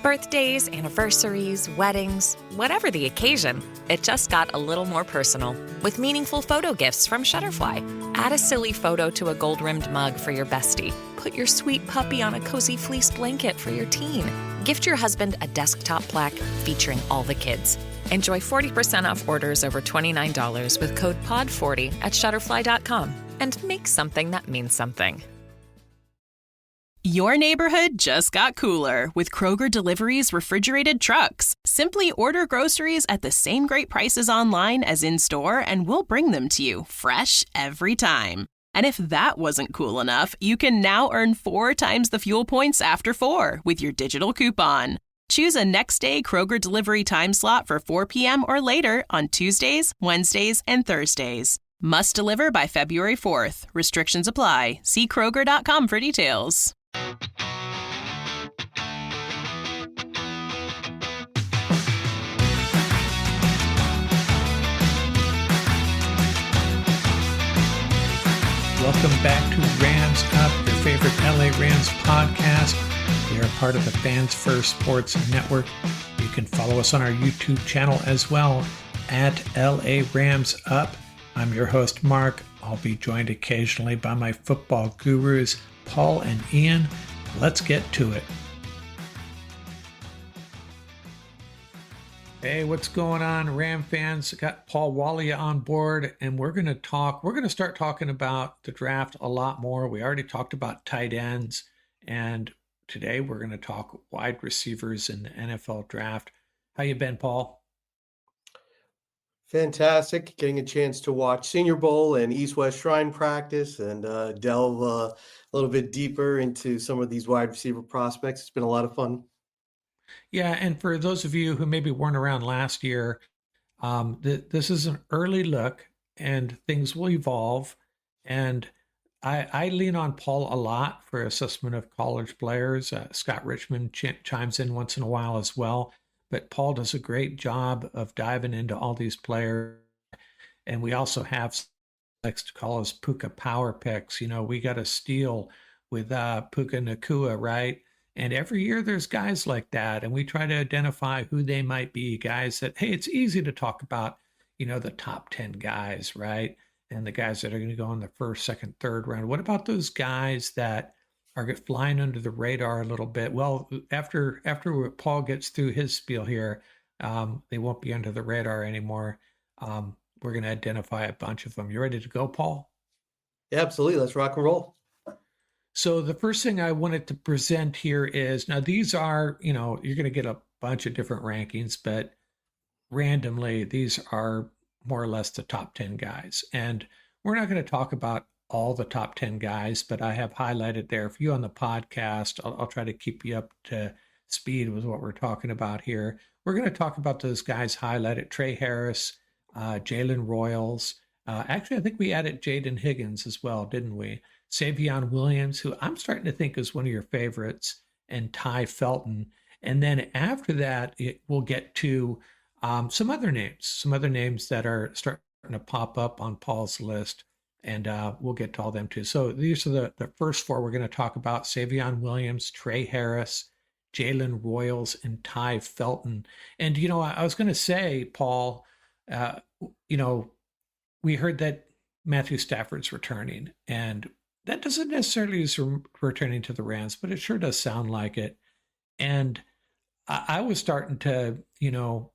Birthdays, anniversaries, weddings, whatever the occasion, it just got a little more personal with meaningful photo gifts from Shutterfly. Add a silly photo to a gold-rimmed mug for your bestie. Put your sweet puppy on a cozy fleece blanket for your teen. Gift your husband a desktop plaque featuring all the kids. Enjoy 40% off orders over $29 with code POD40 at Shutterfly.com and make something that means something. Your neighborhood just got cooler with Kroger Delivery's refrigerated trucks. Simply order groceries at the same great prices online as in-store, and we'll bring them to you fresh every time. And if that wasn't cool enough, you can now earn 4 times the fuel points after 4 with your digital coupon. Choose a next-day Kroger Delivery time slot for 4 p.m. or later on Tuesdays, Wednesdays, and Thursdays. Must deliver by February 4th. Restrictions apply. See Kroger.com for details. Welcome back to Rams Up, your favorite LA Rams podcast. We are part of the Fans First Sports Network. You can follow us on our YouTube channel as well at LA Rams Up. I'm your host, Mark. I'll be joined occasionally by my football gurus, Paul and Ian. Let's get to it. Hey, what's going on, Ram fans? Got Paul Walia on board, and we're going to start talking about the draft a lot more. We already talked about tight ends, and today we're going to talk wide receivers in the NFL draft. How you been, Paul? Fantastic. Getting a chance to watch Senior Bowl and East-West Shrine practice and delve a little bit deeper into some of these wide receiver prospects. It's been a lot of fun. Yeah, and for those of you who maybe weren't around last year, this is an early look, and things will evolve. And I lean on Paul a lot for assessment of college players. Scott Richmond chimes in once in a while as well. But Paul does a great job of diving into all these players. And we also have likes to call us Puka power picks. You know, we got a steal with Puka Nacua, right? And every year there's guys like that. And we try to identify who they might be, guys that, hey, it's easy to talk about, you know, the top 10 guys, right? And the guys that are going to go in the first, second, third round. What about those guys that are flying under the radar a little bit? Well, after Paul gets through his spiel here, they won't be under the radar anymore. We're going to identify a bunch of them. You ready to go, Paul? Yeah, absolutely. Let's rock and roll. So the first thing I wanted to present here is, now these are, you know, you're going to get a bunch of different rankings, but randomly, these are more or less the top 10 guys. And we're not going to talk about all the top 10 guys, but I have highlighted there. For you on the podcast, I'll try to keep you up to speed with what we're talking about here. We're going to talk about those guys highlighted: Trey Harris, Jalen Royals. Actually, I think we added Jaden Higgins as well, didn't we? Xavier Williams, who I'm starting to think is one of your favorites, and Ty Felton. And then after that, we'll get to some other names that are starting to pop up on Paul's list. And we'll get to all them too. So these are the first 4 we're going to talk about: Xavier Williams, Trey Harris, Jalen Royals, and Ty Felton. And, you know, I was going to say, Paul, you know, we heard that Matthew Stafford's returning, and that doesn't necessarily is returning to the Rams, but it sure does sound like it. And I was starting to, you know,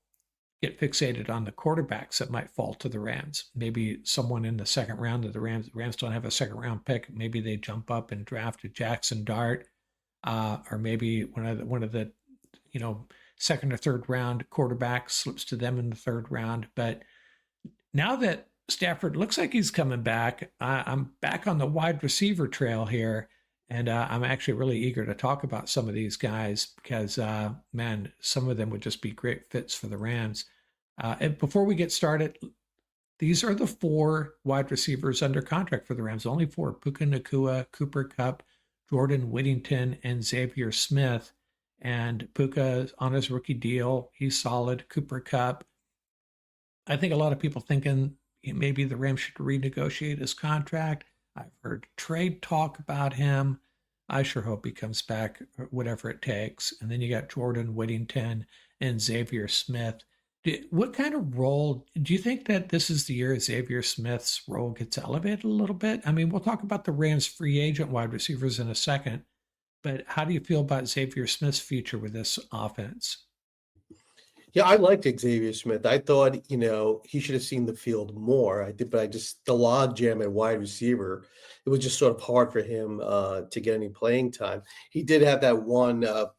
get fixated on the quarterbacks that might fall to the Rams. Maybe someone in the second round of the Rams. The Rams don't have a second round pick. Maybe they jump up and draft a Jackson Dart, or maybe one of the, you know, second or third round quarterbacks slips to them in the third round. But now that Stafford looks like he's coming back, I'm back on the wide receiver trail here. And I'm actually really eager to talk about some of these guys because, man, some of them would just be great fits for the Rams. And before we get started, these are the 4 wide receivers under contract for the Rams. Only 4: Puka Nacua, Cooper Kupp, Jordan Whittington, and Xavier Smith. And Puka on his rookie deal. He's solid. Cooper Kupp, I think a lot of people thinking maybe the Rams should renegotiate his contract. I've heard trade talk about him. I sure hope he comes back, whatever it takes. And then you got Jordan Whittington and Xavier Smith. What kind of role do you think that this is the year Xavier Smith's role gets elevated a little bit? I mean, we'll talk about the Rams free agent wide receivers in a second, but how do you feel about Xavier Smith's future with this offense? Yeah, I liked Xavier Smith. I thought, he should have seen the field more. I did, but the log jam at wide receiver, it was just sort of hard for him to get any playing time. He did have that one, that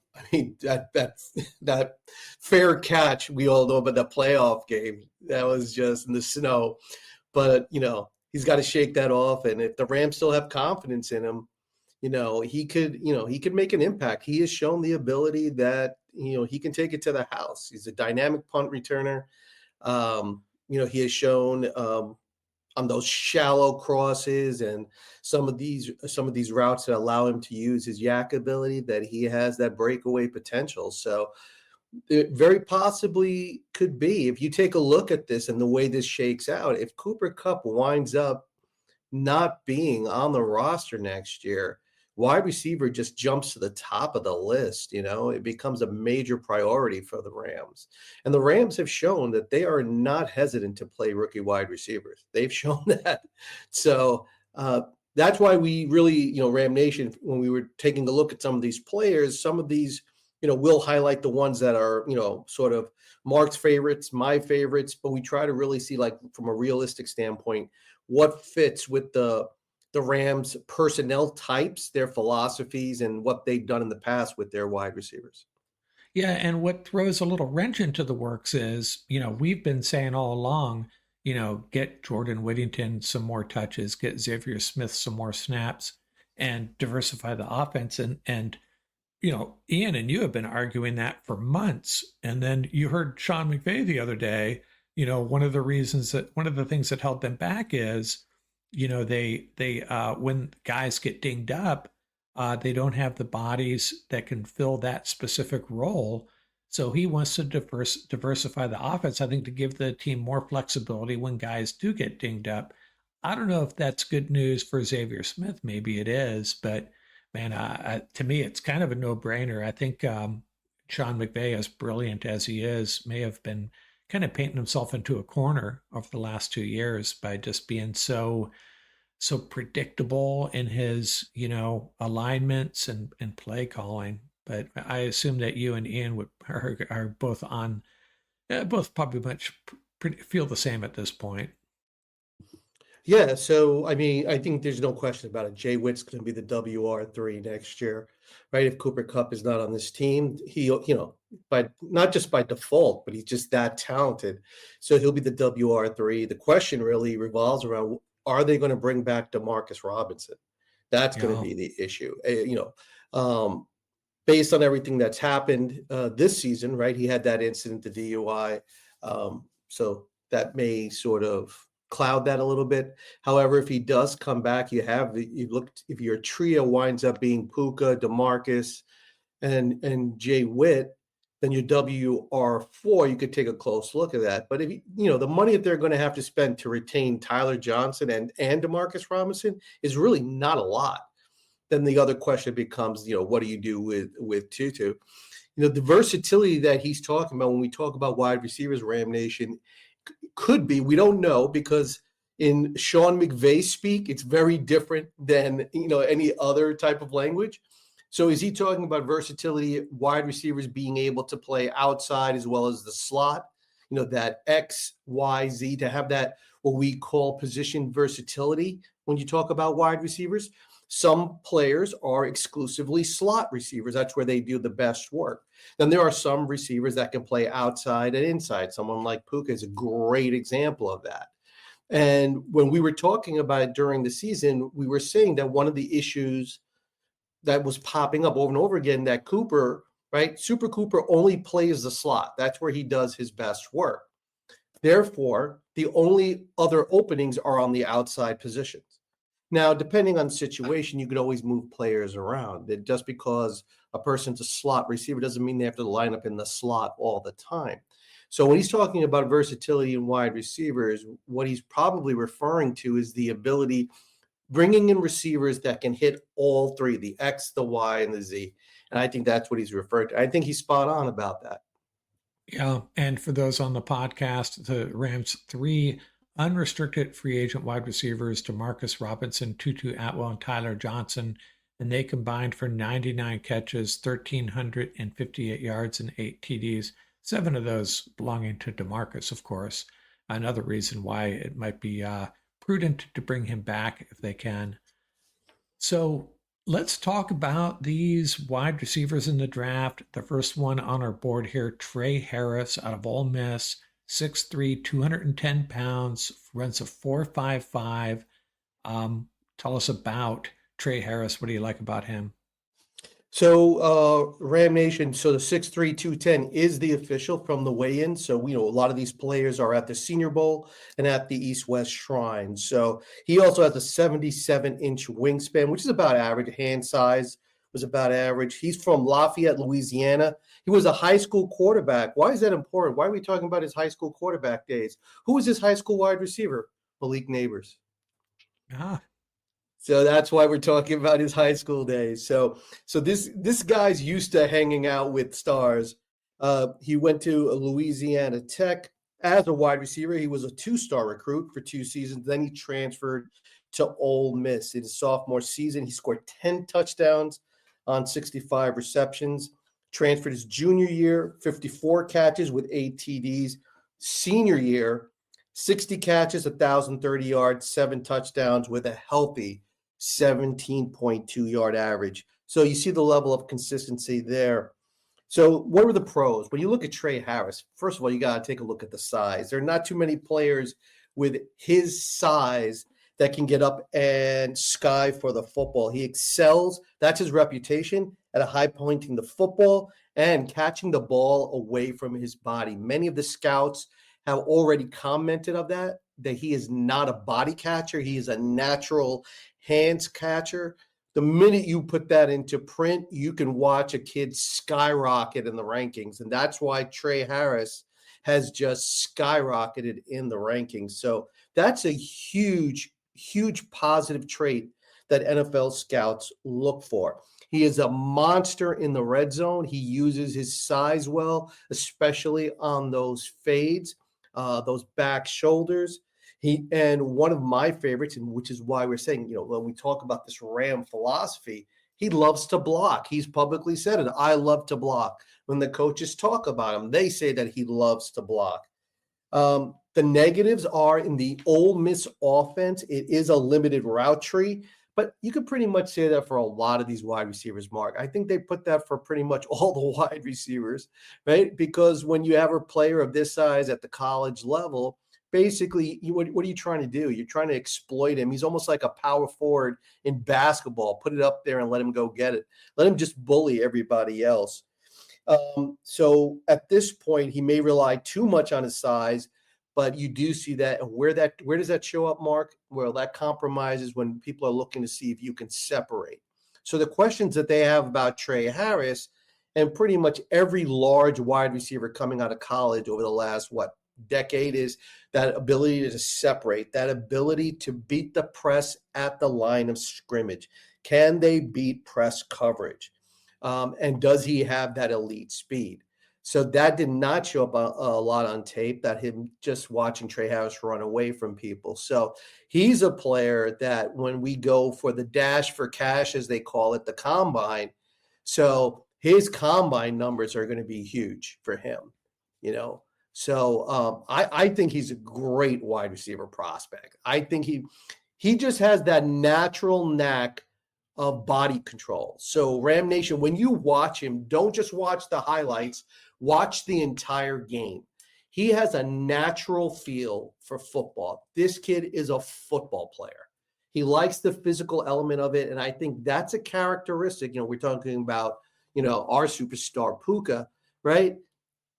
fair catch we all know about the playoff game. That was just in the snow. But, he's got to shake that off. And if the Rams still have confidence in him, he could make an impact. He has shown the ability that, he can take it to the house. He's a dynamic punt returner. He has shown on those shallow crosses and some of these routes that allow him to use his yak ability, that he has that breakaway potential. So it very possibly could be, if you take a look at this and the way this shakes out, if Cooper Kupp winds up not being on the roster next year, wide receiver just jumps to the top of the list. It becomes a major priority for the Rams. And the Rams have shown that they are not hesitant to play rookie wide receivers. They've shown that. So that's why we really, Ram Nation, when we were taking a look at some of these players, some of these, we'll highlight the ones that are, sort of Mark's favorites, my favorites, but we try to really see, like, from a realistic standpoint, what fits with the Rams personnel types, their philosophies, and what they've done in the past with their wide receivers. Yeah, and what throws a little wrench into the works is, we've been saying all along, get Jordan Whittington some more touches, get Xavier Smith some more snaps, and diversify the offense. And Ian and you have been arguing that for months. And then you heard Sean McVay the other day, one of the things that held them back is, they when guys get dinged up, they don't have the bodies that can fill that specific role. So he wants to diversify the offense, I think, to give the team more flexibility when guys do get dinged up. I don't know if that's good news for Xavier Smith. Maybe it is, but man, to me, it's kind of a no-brainer. I think Sean McVay, as brilliant as he is, may have been kind of painting himself into a corner over the last 2 years by just being so predictable in his, alignments and play calling. But I assume that you and Ian are both on, both probably feel the same at this point. Yeah, so I mean, I think there's no question about it. Jay Witt's going to be the WR3 next year, right? If Cooper Kupp is not on this team, but not just by default, but he's just that talented. So he'll be the WR3. The question really revolves around, are they going to bring back Demarcus Robinson? That's going to be the issue. Based on everything that's happened this season, right? He had that incident, the DUI. So that may sort of cloud that a little bit. However, if he does come back, if your trio winds up being Puka, Demarcus, and Jay Witt, then your WR4, you could take a close look at that. But if the money that they're going to have to spend to retain Tyler Johnson and Demarcus Robinson is really not a lot. Then the other question becomes, what do you do with Tutu? The versatility that he's talking about when we talk about wide receivers, Ram Nation, could be, we don't know, because in Sean McVay speak, it's very different than any other type of language. So is he talking about versatility, wide receivers being able to play outside as well as the slot, that X, Y, Z, to have that what we call position versatility when you talk about wide receivers? Some players are exclusively slot receivers. That's where they do the best work. Then there are some receivers that can play outside and inside. Someone like Puka is a great example of that. And when we were talking about it during the season, we were saying that one of the issues that was popping up over and over again, that Cooper, right? Super Cooper only plays the slot. That's where he does his best work. Therefore, the only other openings are on the outside positions. Now, depending on the situation, you could always move players around. That just because a person's a slot receiver doesn't mean they have to line up in the slot all the time. So when he's talking about versatility in wide receivers, what he's probably referring to is the ability bringing in receivers that can hit all three, the X, the Y, and the Z. And I think that's what he's referred to. I think he's spot on about that. Yeah. And for those on the podcast, the Rams' 3 unrestricted free agent wide receivers, Demarcus Robinson, Tutu Atwell, and Tyler Johnson, and they combined for 99 catches, 1,358 yards, and 8 TDs, 7 of those belonging to Demarcus, of course. Another reason why it might be prudent to bring him back if they can. So let's talk about these wide receivers in the draft. The first one on our board here, Trey Harris out of Ole Miss, 6'3", 210 pounds, runs a 4.55. Tell us about Trey Harris. What do you like about him? So Ram Nation, so the 6'3", 210 is the official from the weigh-in. So we know a lot of these players are at the Senior Bowl and at the East-West Shrine. So he also has a 77-inch wingspan, which is about average. Hand size was about average. He's from Lafayette, Louisiana. He was a high school quarterback. Why is that important? Why are we talking about his high school quarterback days? Who was his high school wide receiver? Malik Neighbors. So that's why we're talking about his high school days. So this guy's used to hanging out with stars. He went to Louisiana Tech as a wide receiver. He was a 2-star recruit for 2 seasons. Then he transferred to Ole Miss. In his sophomore season, he scored 10 touchdowns on 65 receptions. Transferred his junior year, 54 catches with 8 TDs. Senior year, 60 catches, 1,030 yards, 7 touchdowns with a healthy 17.2 yard average. So you see the level of consistency there. So what were the pros? When you look at Trey Harris, first of all, you got to take a look at the size. There are not too many players with his size that can get up and sky for the football. He excels. That's his reputation at a high pointing the football and catching the ball away from his body. Many of the scouts have already commented of that he is not a body catcher. He is a natural hands catcher. The minute you put that into print, you can watch a kid skyrocket in the rankings. And that's why Trey Harris has just skyrocketed in the rankings. So that's a huge, huge positive trait that NFL scouts look for. He is a monster in the red zone. He uses his size well, especially on those fades, those back shoulders. And one of my favorites, and which is why we're saying, when we talk about this Ram philosophy, he loves to block. He's publicly said it. I love to block. When the coaches talk about him, they say that he loves to block. The negatives are in the Ole Miss offense. It is a limited route tree, but you could pretty much say that for a lot of these wide receivers, Mark. I think they put that for pretty much all the wide receivers, right? Because when you have a player of this size at the college level, basically, what are you trying to do? You're trying to exploit him. He's almost like a power forward in basketball. Put it up there and let him go get it. Let him just bully everybody else. So at this point, he may rely too much on his size, but you do see that. And where does that show up, Mark? Well, that compromises when people are looking to see if you can separate. So the questions that they have about Trey Harris and pretty much every large wide receiver coming out of college over the last, decade is that ability to separate, that ability to beat the press at the line of scrimmage. Can they beat press coverage? And does he have that elite speed? So that did not show up a lot on tape, that him just watching Trey Harris run away from people. So he's a player that when we go for the dash for cash, as they call it, the combine, so his combine numbers are going to be huge for him, So I think he's a great wide receiver prospect. I think he just has that natural knack of body control. So Ram Nation, when you watch him, don't just watch the highlights, watch the entire game. He has a natural feel for football. This kid is a football player. He likes the physical element of it, and I think that's a characteristic. We're talking about, our superstar Puka, right?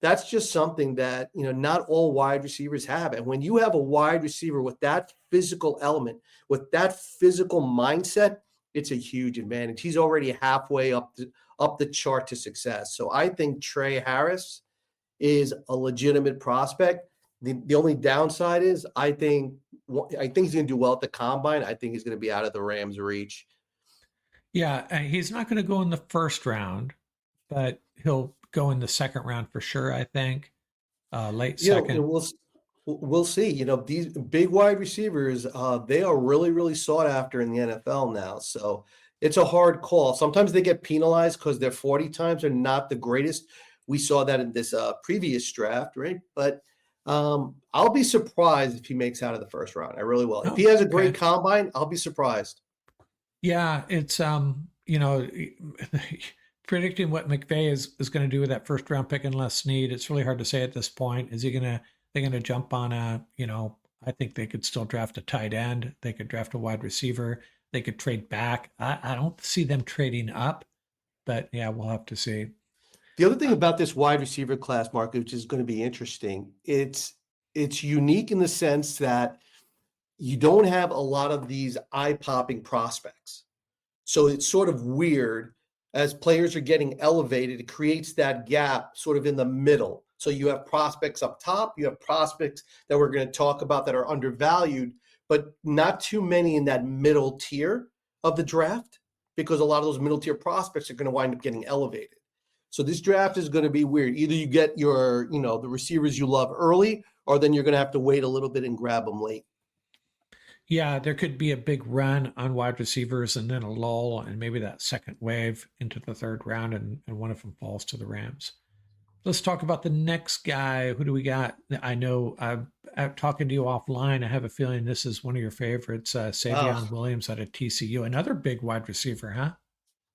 That's just something that, not all wide receivers have. And when you have a wide receiver with that physical element, with that physical mindset, it's a huge advantage. He's already halfway up the chart to success. So I think Trey Harris is a legitimate prospect. The only downside is I think I think he's going to do well at the combine. I think he's going to be out of the Rams' reach. Yeah, he's not going to go in the first round, but he'll go in the second round for sure, I think. Late second. We'll see. These big wide receivers, they are really, really sought after in the NFL now. So it's a hard call. Sometimes they get penalized because their 40 times are not the greatest. We saw that in this previous draft, right? But I'll be surprised if he makes out of the first round. I really will. If he has a great combine, I'll be surprised. Yeah, it's predicting what McVay is going to do with that first round pick and Les Snead. It's really hard to say at this point. Is he they're going to jump on I think they could still draft a tight end. They could draft a wide receiver. They could trade back. I don't see them trading up, but yeah, we'll have to see. The other thing about this wide receiver class, Mark, which is going to be interesting, it's unique in the sense that you don't have a lot of these eye-popping prospects. So it's sort of weird as players are getting elevated. It creates that gap sort of in the middle. So you have prospects up top, you have prospects that we're going to talk about that are undervalued, but not too many in that middle tier of the draft, because a lot of those middle tier prospects are going to wind up getting elevated. So this draft is going to be weird. Either you get your, the receivers you love early, or then you're going to have to wait a little bit and grab them late. Yeah, there could be a big run on wide receivers and then a lull and maybe that second wave into the third round, and one of them falls to the Rams. Let's talk about the next guy. Who do we got? I know I'm talking to you offline. I have a feeling this is one of your favorites, Xavier Williams out of TCU. Another big wide receiver, huh?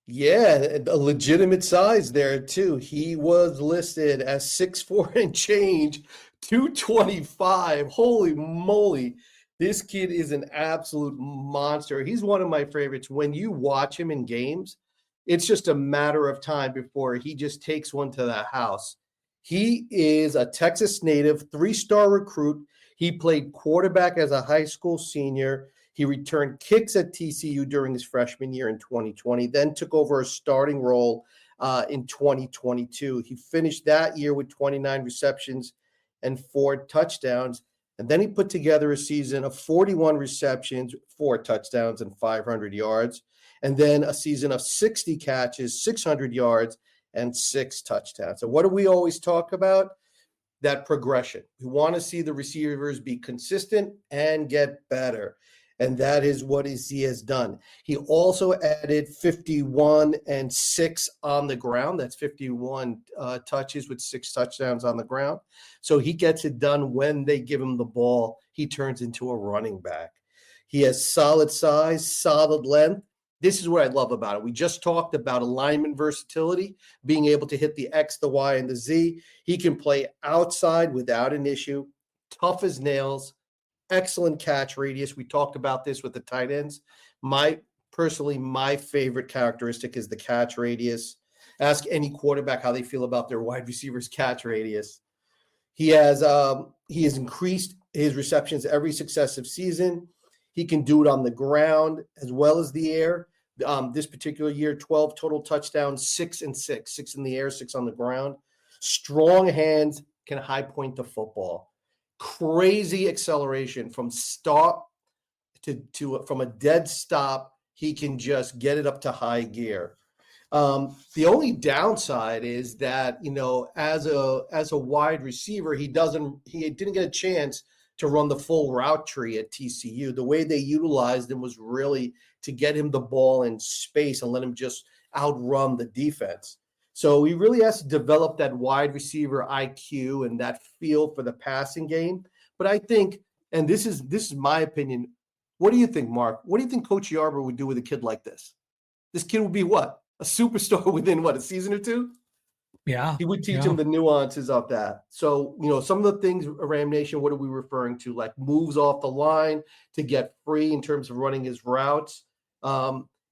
Yeah, a legitimate size there too. He was listed as 6'4" and change, 225. Holy moly. This kid is an absolute monster. He's one of my favorites. When you watch him in games, it's just a matter of time before he just takes one to the house. He is a Texas native, 3-star recruit. He played quarterback as a high school senior. He returned kicks at TCU during his freshman year in 2020, then took over a starting role in 2022. He finished that year with 29 receptions and 4 touchdowns. And then he put together a season of 41 receptions, 4 touchdowns, and 500 yards. And then a season of 60 catches, 600 yards, and 6 touchdowns. So what do we always talk about? That progression. We want to see the receivers be consistent and get better. And that is what he has done. He also added 51 and 6 on the ground. That's 51 touches with 6 touchdowns on the ground. So he gets it done when they give him the ball. He turns into a running back. He has solid size, solid length. This is what I love about it. We just talked about alignment versatility, being able to hit the X, the Y, and the Z. He can play outside without an issue, tough as nails. Excellent catch radius. We talked about this with the tight ends. My favorite characteristic is the catch radius. Ask any quarterback how they feel about their wide receiver's catch radius. He has increased his receptions every successive season. He can do it on the ground as well as the air. This particular year, 12 total touchdowns, 6 and 6. 6 in the air, 6 on the ground. Strong hands, can high point the football. Crazy acceleration from stop to from a dead stop. He can just get it up to high gear. The only downside is that, as a wide receiver, he didn't get a chance to run the full route tree at TCU. The way they utilized him was really to get him the ball in space and let him just outrun the defense. So he really has to develop that wide receiver IQ and that feel for the passing game. But I think, and this is my opinion, what do you think, Mark? What do you think Coach Yarber would do with a kid like this? This kid would be what? A superstar within a season or two? Yeah. He would teach him the nuances of that. So, some of the things, Ram Nation, what are we referring to? Like moves off the line to get free in terms of running his routes.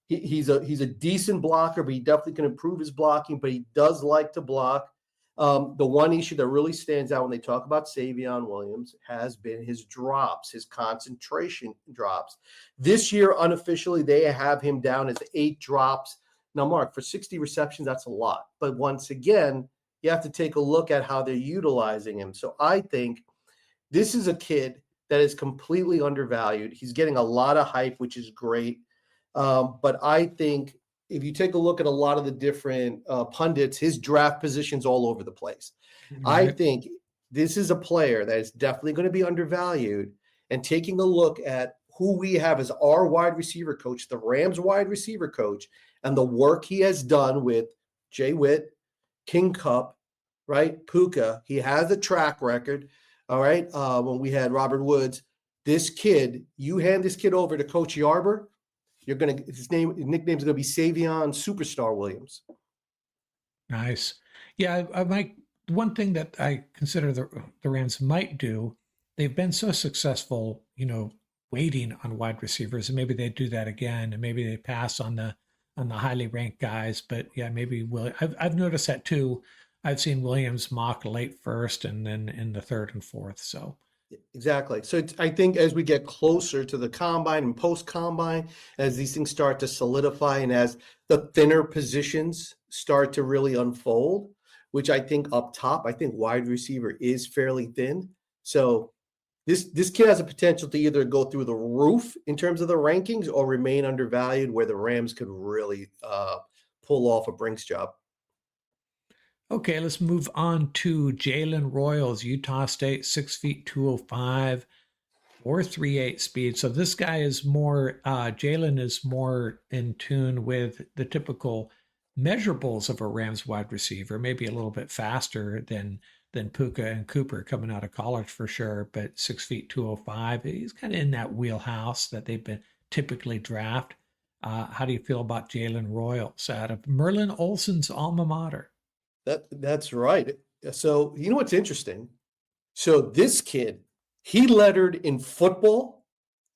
He's a decent blocker, but he definitely can improve his blocking, but he does like to block. The one issue that really stands out when they talk about Xavier Williams has been his drops, his concentration drops. This year, unofficially, they have him down as 8 drops. Now, Mark, for 60 receptions, that's a lot. But once again, you have to take a look at how they're utilizing him. So I think this is a kid that is completely undervalued. He's getting a lot of hype, which is great. But I think if you take a look at a lot of the different pundits, his draft position's all over the place. I think this is a player that is definitely going to be undervalued. And taking a look at who we have as our wide receiver coach, the Rams wide receiver coach, and the work he has done with Jay Witt, King Kupp, right? Puka, he has a track record. All right. When we had Robert Woods, this kid, you hand this kid over to Coach Yarber, his nickname's gonna be Savion Superstar Williams. Nice. Yeah, one thing that I consider the Rams might do, they've been so successful, waiting on wide receivers, and maybe they do that again, and maybe they pass on the highly ranked guys. But yeah, maybe I've noticed that too. I've seen Williams mock late first and then in the third and fourth. So exactly. So I think as we get closer to the combine and post combine, as these things start to solidify and as the thinner positions start to really unfold, which I think up top, I think wide receiver is fairly thin. So this kid has a potential to either go through the roof in terms of the rankings or remain undervalued, where the Rams could really pull off a Brinks job. Okay, let's move on to Jalen Royals, Utah State, 6 feet 205, 4.38 speed. So this guy is more, Jalen is more in tune with the typical measurables of a Rams wide receiver, maybe a little bit faster than Puka and Cooper coming out of college for sure, but 6 feet 205. He's kind of in that wheelhouse that they've been typically draft. How do you feel about Jalen Royals out of Merlin Olsen's alma mater? That's right. So, you know what's interesting? So this kid, he lettered in football,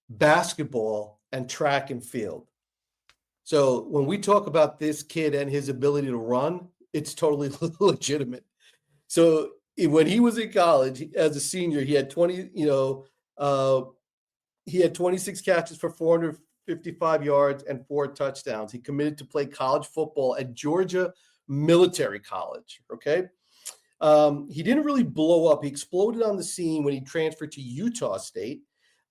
basketball, and track and field. So when we talk about this kid and his ability to run, it's totally legitimate. So when he was in college as a senior, he had 26 catches for 455 yards and 4 touchdowns. He committed to play college football at Georgia Military College. Okay. He didn't really blow up. He exploded on the scene when he transferred to Utah State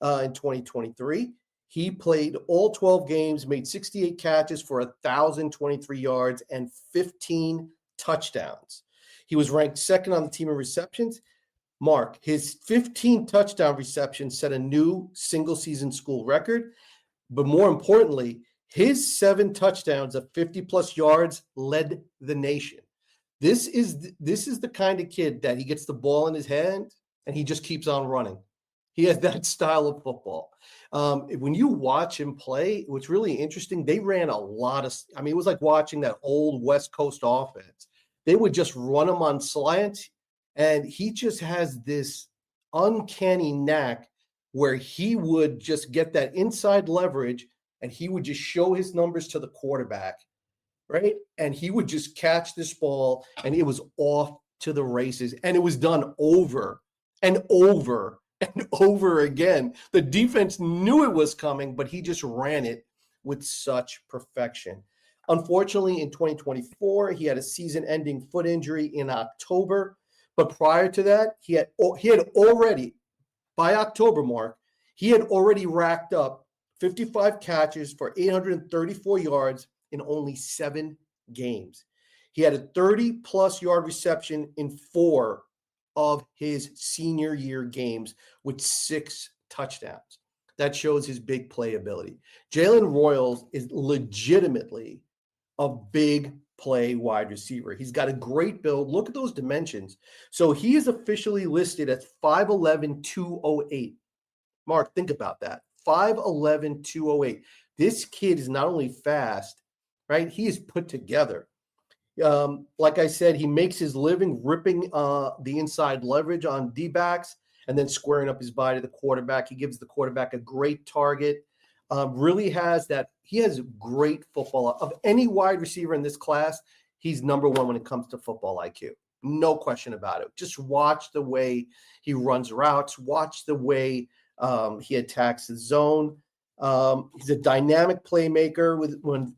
in 2023. He played all 12 games, made 68 catches for 1,023 yards and 15 touchdowns. He was ranked second on the team in receptions. Mark, his 15 touchdown receptions set a new single-season school record. But more importantly, his 7 touchdowns of 50-plus yards led the nation. This is the kind of kid that he gets the ball in his hand and he just keeps on running. He has that style of football. When you watch him play, what's really interesting, they ran a lot of – it was like watching that old West Coast offense. They would just run him on slants, and he just has this uncanny knack where he would just get that inside leverage and he would just show his numbers to the quarterback, right? And he would just catch this ball and it was off to the races. And it was done over and over and over again. The defense knew it was coming, but he just ran it with such perfection. Unfortunately, in 2024, he had a season-ending foot injury in October. But prior to that, he had already, by October, Mark, he had already racked up 55 catches for 834 yards in only 7 games. He had a 30-plus yard reception in 4 of his senior year games with 6 touchdowns. That shows his big playability. Jalen Royals is legitimately a big play wide receiver. He's got a great build. Look at those dimensions. So he is officially listed at 5'11", 208. Mark, think about that. 5'11", 208. This kid is not only fast, right? He is put together. Like I said, he makes his living ripping the inside leverage on D-backs and then squaring up his body to the quarterback. He gives the quarterback a great target. Really has that. He has great football. Of any wide receiver in this class, he's number one when it comes to football IQ. No question about it. Just watch the way he runs routes. Watch the way he attacks the zone. He's a dynamic playmaker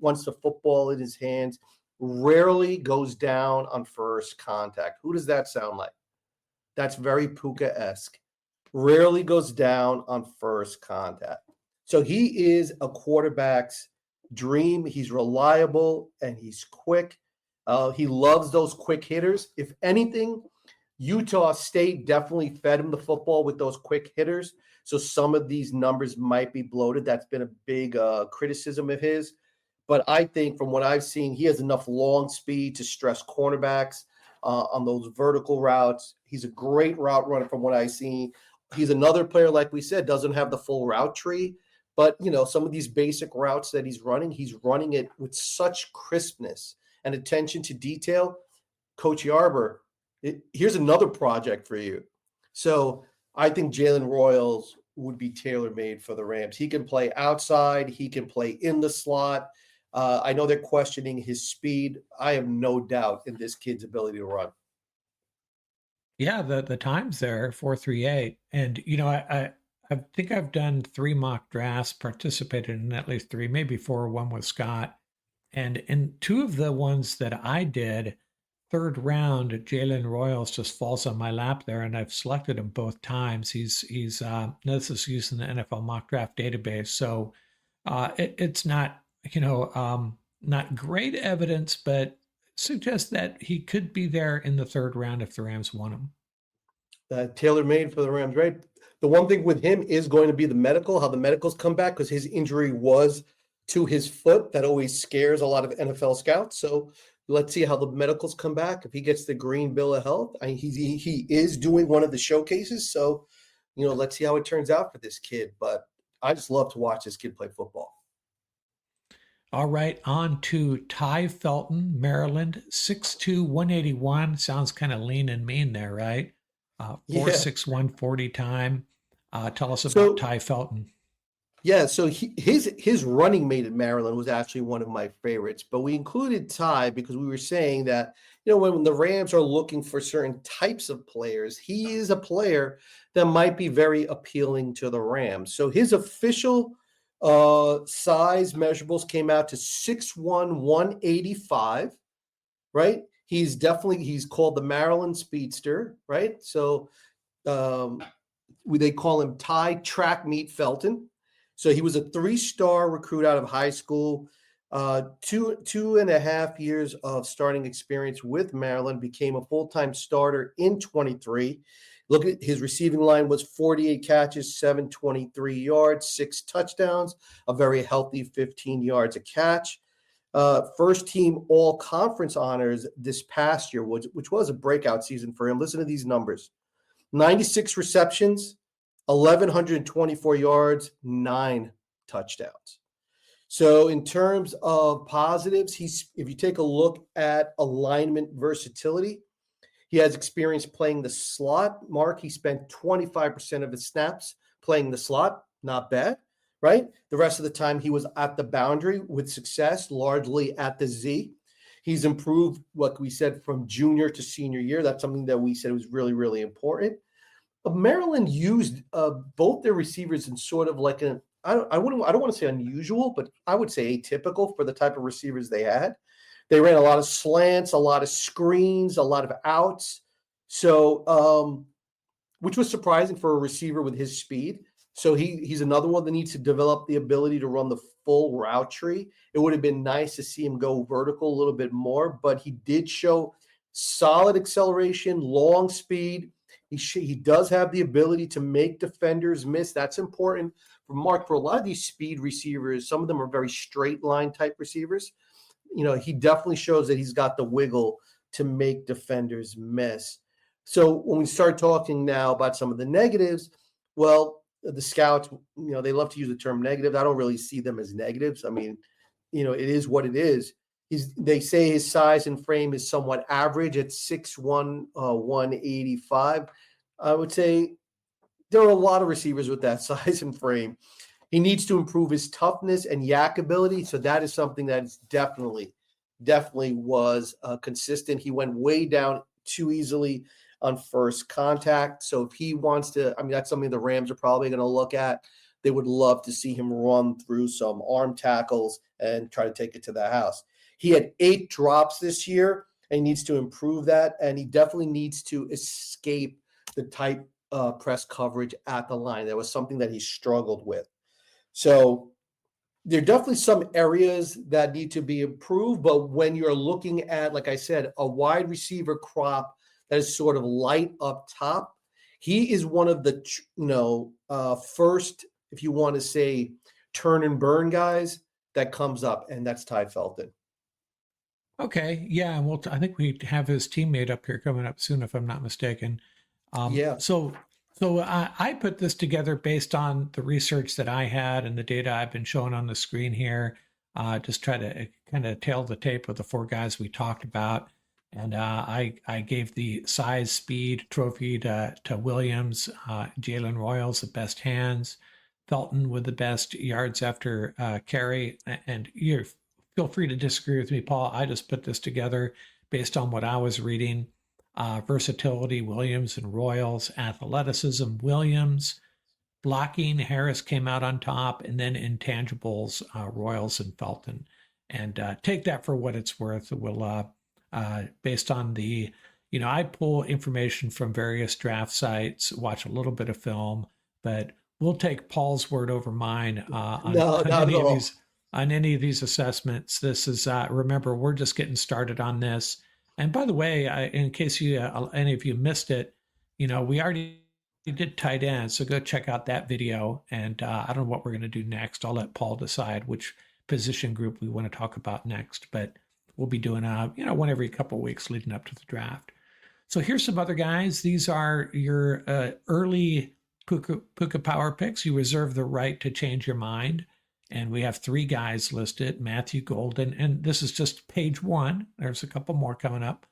once the football in his hands. Rarely goes down on first contact. Who does that sound like? That's very Puka-esque. rarely goes down on first contact. So he is a quarterback's dream. He's reliable and he's quick. He loves those quick hitters. If anything, Utah State definitely fed him the football with those quick hitters. So some of these numbers might be bloated. That's been a big criticism of his. But I think from what I've seen, he has enough long speed to stress cornerbacks on those vertical routes. He's a great route runner from what I've seen. He's another player, like we said, doesn't have the full route tree. But, some of these basic routes that he's running it with such crispness and attention to detail. Coach Yarber, here's another project for you. So I think Jalen Royals would be tailor-made for the Rams. He can play outside. He can play in the slot. I know they're questioning his speed. I have no doubt in this kid's ability to run. Yeah, the time's there, 4.38. And, I think I've done 3 mock drafts, participated in at least 3, maybe 4, one with Scott. And in 2 of the ones that I did, 3rd round, Jalen Royals just falls on my lap there, and I've selected him both times. He's this is using the NFL mock draft database. So it's not, not great evidence, but suggests that he could be there in the 3rd round if the Rams want him. Tailor-made for the Rams, right? The one thing with him is going to be the medical, how the medicals come back, because his injury was to his foot. That always scares a lot of NFL scouts. So let's see how the medicals come back. If he gets the green bill of health, he is doing one of the showcases. So, let's see how it turns out for this kid. But I just love to watch this kid play football. All right, on to Ty Felton, Maryland, 6'2", 181. Sounds kind of lean and mean there, right? 4.61 40 time. Tell us about Ty Felton. Yeah, so his running mate at Maryland was actually one of my favorites, but we included Ty because we were saying that, when the Rams are looking for certain types of players, he is a player that might be very appealing to the Rams. So his official size measurables came out to 6'1", 185, right? He's called the Maryland Speedster, right? So they call him Ty Track Meet Felton. So he was a 3-star recruit out of high school, 2.5 years of starting experience with Maryland, became a full-time starter in 23. Look at his receiving line was 48 catches, 723 yards, 6 touchdowns, a very healthy 15 yards a catch. First team all conference honors this past year, which was a breakout season for him. Listen to these numbers: 96 receptions, 1,124 yards, 9 touchdowns. So in terms of positives, if you take a look at alignment versatility, he has experience playing the slot. Mark, he spent 25% of his snaps playing the slot. Not bad, right? The rest of the time he was at the boundary with success, largely at the Z. He's improved, what we said, from junior to senior year. That's something that we said was really, really important. Maryland used both their receivers in sort of like I don't want to say unusual, but I would say atypical for the type of receivers they had. They ran a lot of slants, a lot of screens, a lot of outs. So, which was surprising for a receiver with his speed. So he's another one that needs to develop the ability to run the full route tree. It would have been nice to see him go vertical a little bit more, but he did show solid acceleration, long speed. He does have the ability to make defenders miss. That's important for Mark. For a lot of these speed receivers, some of them are very straight line type receivers. He definitely shows that he's got the wiggle to make defenders miss. So when we start talking now about some of the negatives, well, the scouts, they love to use the term negative. I don't really see them as negatives. I mean, it is what it is. They say his size and frame is somewhat average at 6'1", 185. I would say there are a lot of receivers with that size and frame. He needs to improve his toughness and yak ability. So that is something that is definitely was consistent. He went way down too easily on first contact. So if he wants to, that's something the Rams are probably going to look at. They would love to see him run through some arm tackles and try to take it to the house. He had 8 drops this year, and he needs to improve that. And he definitely needs to escape the type press coverage at the line. That was something that he struggled with. So there are definitely some areas that need to be improved, but when you're looking at, like I said, a wide receiver crop that is sort of light up top, he is one of the, first, if you want to say, turn and burn guys that comes up, and that's Ty Felton. Okay, yeah, well, I think we have his teammate up here coming up soon, if I'm not mistaken. Yeah. So I put this together based on the research that I had and the data I've been showing on the screen here. Just try to kind of tail the tape of the 4 guys we talked about. And I gave the size, speed trophy to Williams, Jalen Royals, the best hands, Felton with the best yards after carry. And you feel free to disagree with me, Paul. I just put this together based on what I was reading. Versatility, Williams and Royals. Athleticism, Williams. Blocking, Harris came out on top. And then intangibles, Royals and Felton. And take that for what it's worth. We'll, based on the, I pull information from various draft sites, watch a little bit of film, but we'll take Paul's word over mine on any of these assessments. This is, remember, we're just getting started on this. And by the way, in case any of you missed it, we already did tight end, so go check out that video. And I don't know what we're going to do next. I'll let Paul decide which position group we want to talk about next. But we'll be doing, one every couple of weeks leading up to the draft. So here's some other guys. These are your early Puka Power picks. You reserve the right to change your mind. And we have 3 guys listed, Matthew Golden, and this is just page 1. There's a couple more coming up.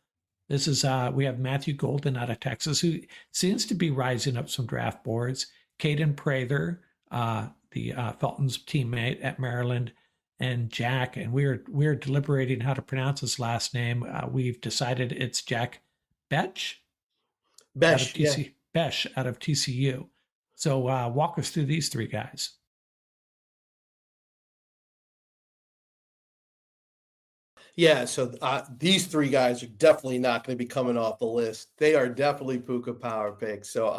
This is, we have Matthew Golden out of Texas, who seems to be rising up some draft boards. Caden Prather, the Felton's teammate at Maryland, and Jack, and we're deliberating how to pronounce his last name. We've decided it's Jack Besh out of TCU. So walk us through these 3 guys. Yeah, so these 3 guys are definitely not going to be coming off the list. They are definitely Puka Power picks. So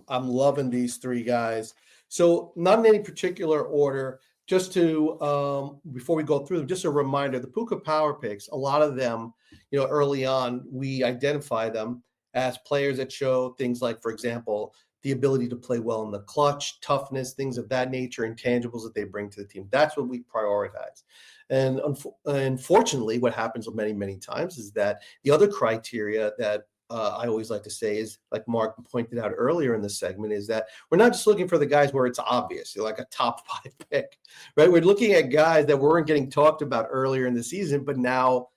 I'm loving these 3 guys. So not in any particular order. Just to before we go through them, just a reminder: the Puka Power picks, a lot of them, early on, we identify them as players that show things like, for example, the ability to play well in the clutch, toughness, things of that nature, intangibles that they bring to the team. That's what we prioritize. And unfortunately, what happens many, many times is that the other criteria that I always like to say is, like Mark pointed out earlier in the segment, is that we're not just looking for the guys where it's obvious, like a top 5 pick, right? We're looking at guys that weren't getting talked about earlier in the season, but now,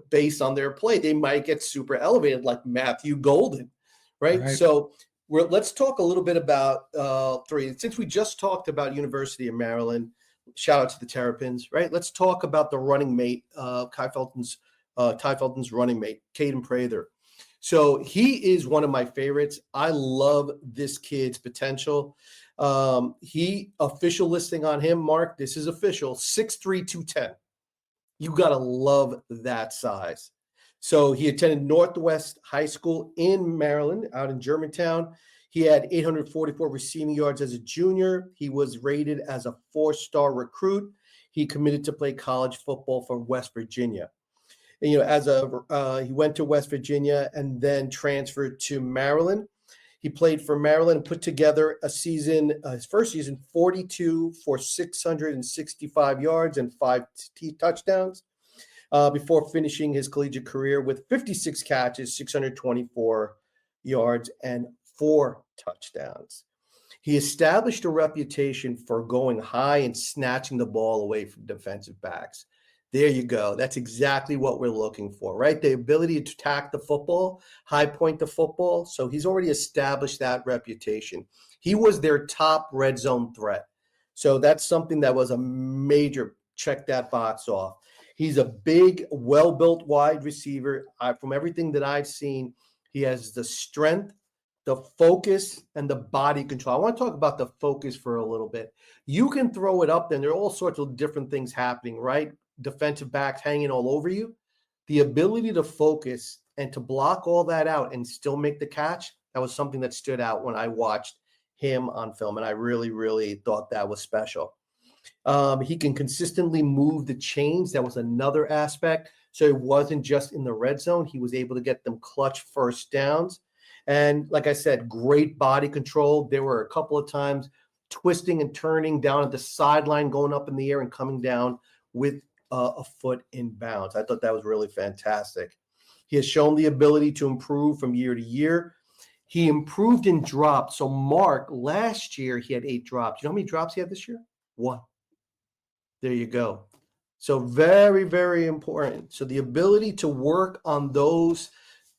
based on their play, they might get super elevated, like Matthew Golden, right? So let's talk a little bit about 3. Since we just talked about University of Maryland, shout out to the Terrapins, right? Let's talk about the running mate, Ty Felton's running mate, Caden Prather. So he is one of my favorites. I love this kid's potential. Official listing on him, Mark, this is official, 6'3", 210. You got to love that size. So he attended Northwest High School in Maryland, out in Germantown. He had 844 receiving yards as a junior. He was rated as a 4-star recruit. He committed to play college football for West Virginia. And, he went to West Virginia and then transferred to Maryland. He played for Maryland and put together a season, his first season, 42 for 665 yards and 5 touchdowns before finishing his collegiate career with 56 catches, 624 yards, and 4 touchdowns. He established a reputation for going high and snatching the ball away from defensive backs. There you go. That's exactly what we're looking for, right? The ability to attack the football, high point the football. So he's already established that reputation. He was their top red zone threat. So that's something that was a major check that box off. He's a big, well-built wide receiver. From everything that I've seen, he has the strength, the focus, and the body control. I want to talk about the focus for a little bit. You can throw it up, and there are all sorts of different things happening, right? Defensive backs hanging all over you. The ability to focus and to block all that out and still make the catch, That was something that stood out when I watched him on film, and I really, really thought that was special. He can consistently move the chains. That was another aspect. So it wasn't just in the red zone. He was able to get them clutch first downs. And like I said, great body control. There were a couple of times twisting and turning down at the sideline, going up in the air and coming down with a foot in bounds. I thought that was really fantastic. He has shown the ability to improve from year to year. He improved in drops. So Mark, last year he had 8 drops. You know how many drops he had this year? 1. There you go. So very, very important. So the ability to work on those,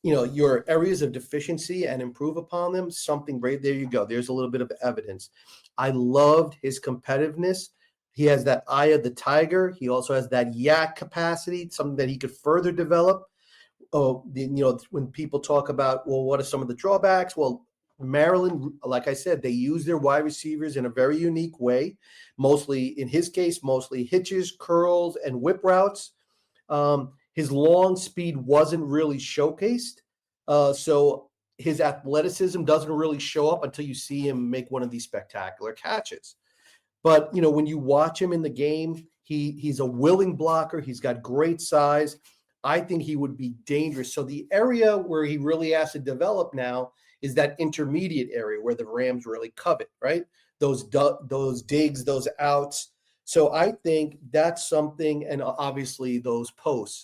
your areas of deficiency and improve upon them, something great. There you go. There's a little bit of evidence. I loved his competitiveness. He has that eye of the tiger. He also has that yak capacity, something that he could further develop. When people talk about, well, what are some of the drawbacks? Well, Maryland, like I said, they use their wide receivers in a very unique way. Mostly, in his case, mostly hitches, curls, and whip routes. His long speed wasn't really showcased. So his athleticism doesn't really show up until you see him make one of these spectacular catches. But, when you watch him in the game, he's a willing blocker. He's got great size. I think he would be dangerous. So the area where he really has to develop now is that intermediate area where the Rams really covet, right? Those digs, those outs. So I think that's something, and obviously those posts.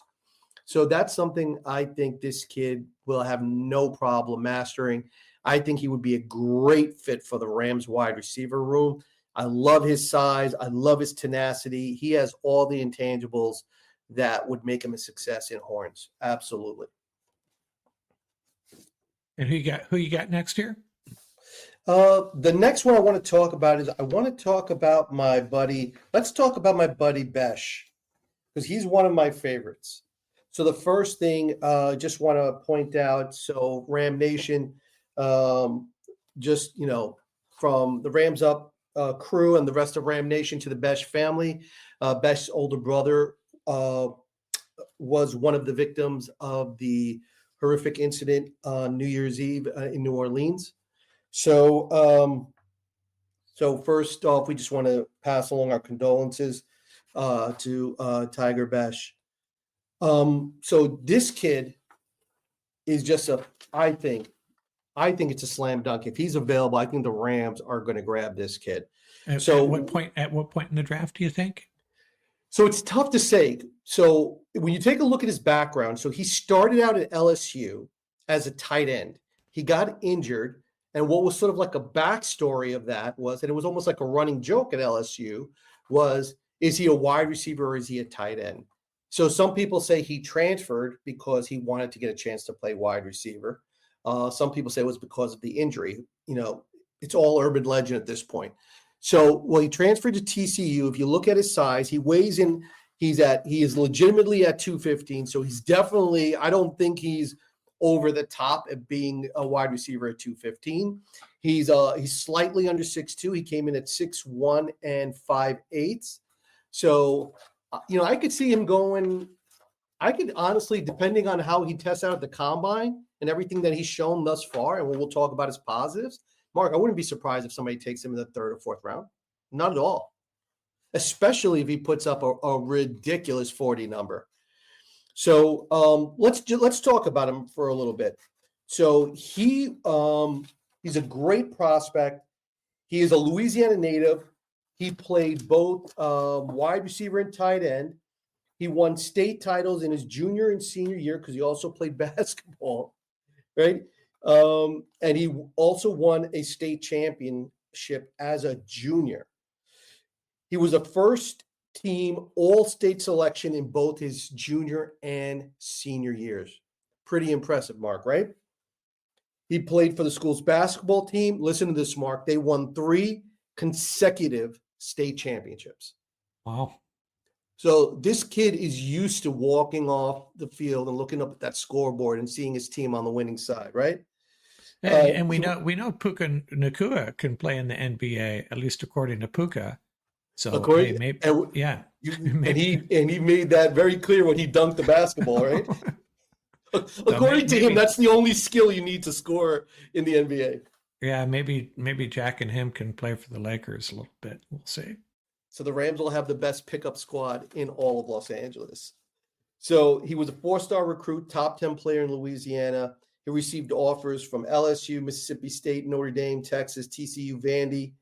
So that's something I think this kid will have no problem mastering. I think he would be a great fit for the Rams wide receiver room. I love his size. I love his tenacity. He has all the intangibles that would make him a success in Horns. Absolutely. And who you got next here? The next one I want to talk about is my buddy. Let's talk about my buddy Besh, because he's one of my favorites. So the first thing, just want to point out, so Ram Nation, from the Rams Up crew and the rest of Ram Nation to the Besh family. Besh's older brother was one of the victims of the horrific incident on New Year's Eve in New Orleans. So first off, we just want to pass along our condolences to Tiger Besh. So this kid is just I think it's a slam dunk. If he's available, I think the Rams are going to grab this kid. At what point in the draft do you think? So it's tough to say. So when you take a look at his background, so he started out at LSU as a tight end. He got injured, and what was sort of like a backstory of that was, and it was almost like a running joke at LSU, was, is he a wide receiver or is he a tight end? So some people say he transferred because he wanted to get a chance to play wide receiver. Some people say it was because of the injury. It's all urban legend at this point. So, he transferred to TCU. If you look at his size, he weighs in. He is legitimately at 215. So he's definitely. I don't think he's over the top at being a wide receiver at 215. He's slightly under 6'2". He came in at 6'1" and 5/8. So, I could see him going. I could honestly, depending on how he tests out at the combine and everything that he's shown thus far, and we'll talk about his positives. Mark, I wouldn't be surprised if somebody takes him in the 3rd or 4th round. Not at all. Especially if he puts up a ridiculous 40 number. So let's talk about him for a little bit. So he's a great prospect. He is a Louisiana native. He played both wide receiver and tight end. He won state titles in his junior and senior year because he also played basketball, right? And he also won a state championship as a junior. He was a first-team all-state selection in both his junior and senior years. Pretty impressive, Mark, right? He played for the school's basketball team. Listen to this, Mark. They won 3 consecutive state championships. Wow. So this kid is used to walking off the field and looking up at that scoreboard and seeing his team on the winning side, right? And we know Puka Nacua can play in the NBA, at least according to Puka. So maybe. And he made that very clear when he dunked the basketball, right? According to him, that's the only skill you need to score in the NBA. Yeah, maybe Jack and him can play for the Lakers a little bit. We'll see. So the Rams will have the best pickup squad in all of Los Angeles. So he was a 4-star recruit, top 10 player in Louisiana. He received offers from LSU, Mississippi State, Notre Dame, Texas, TCU, Vandy.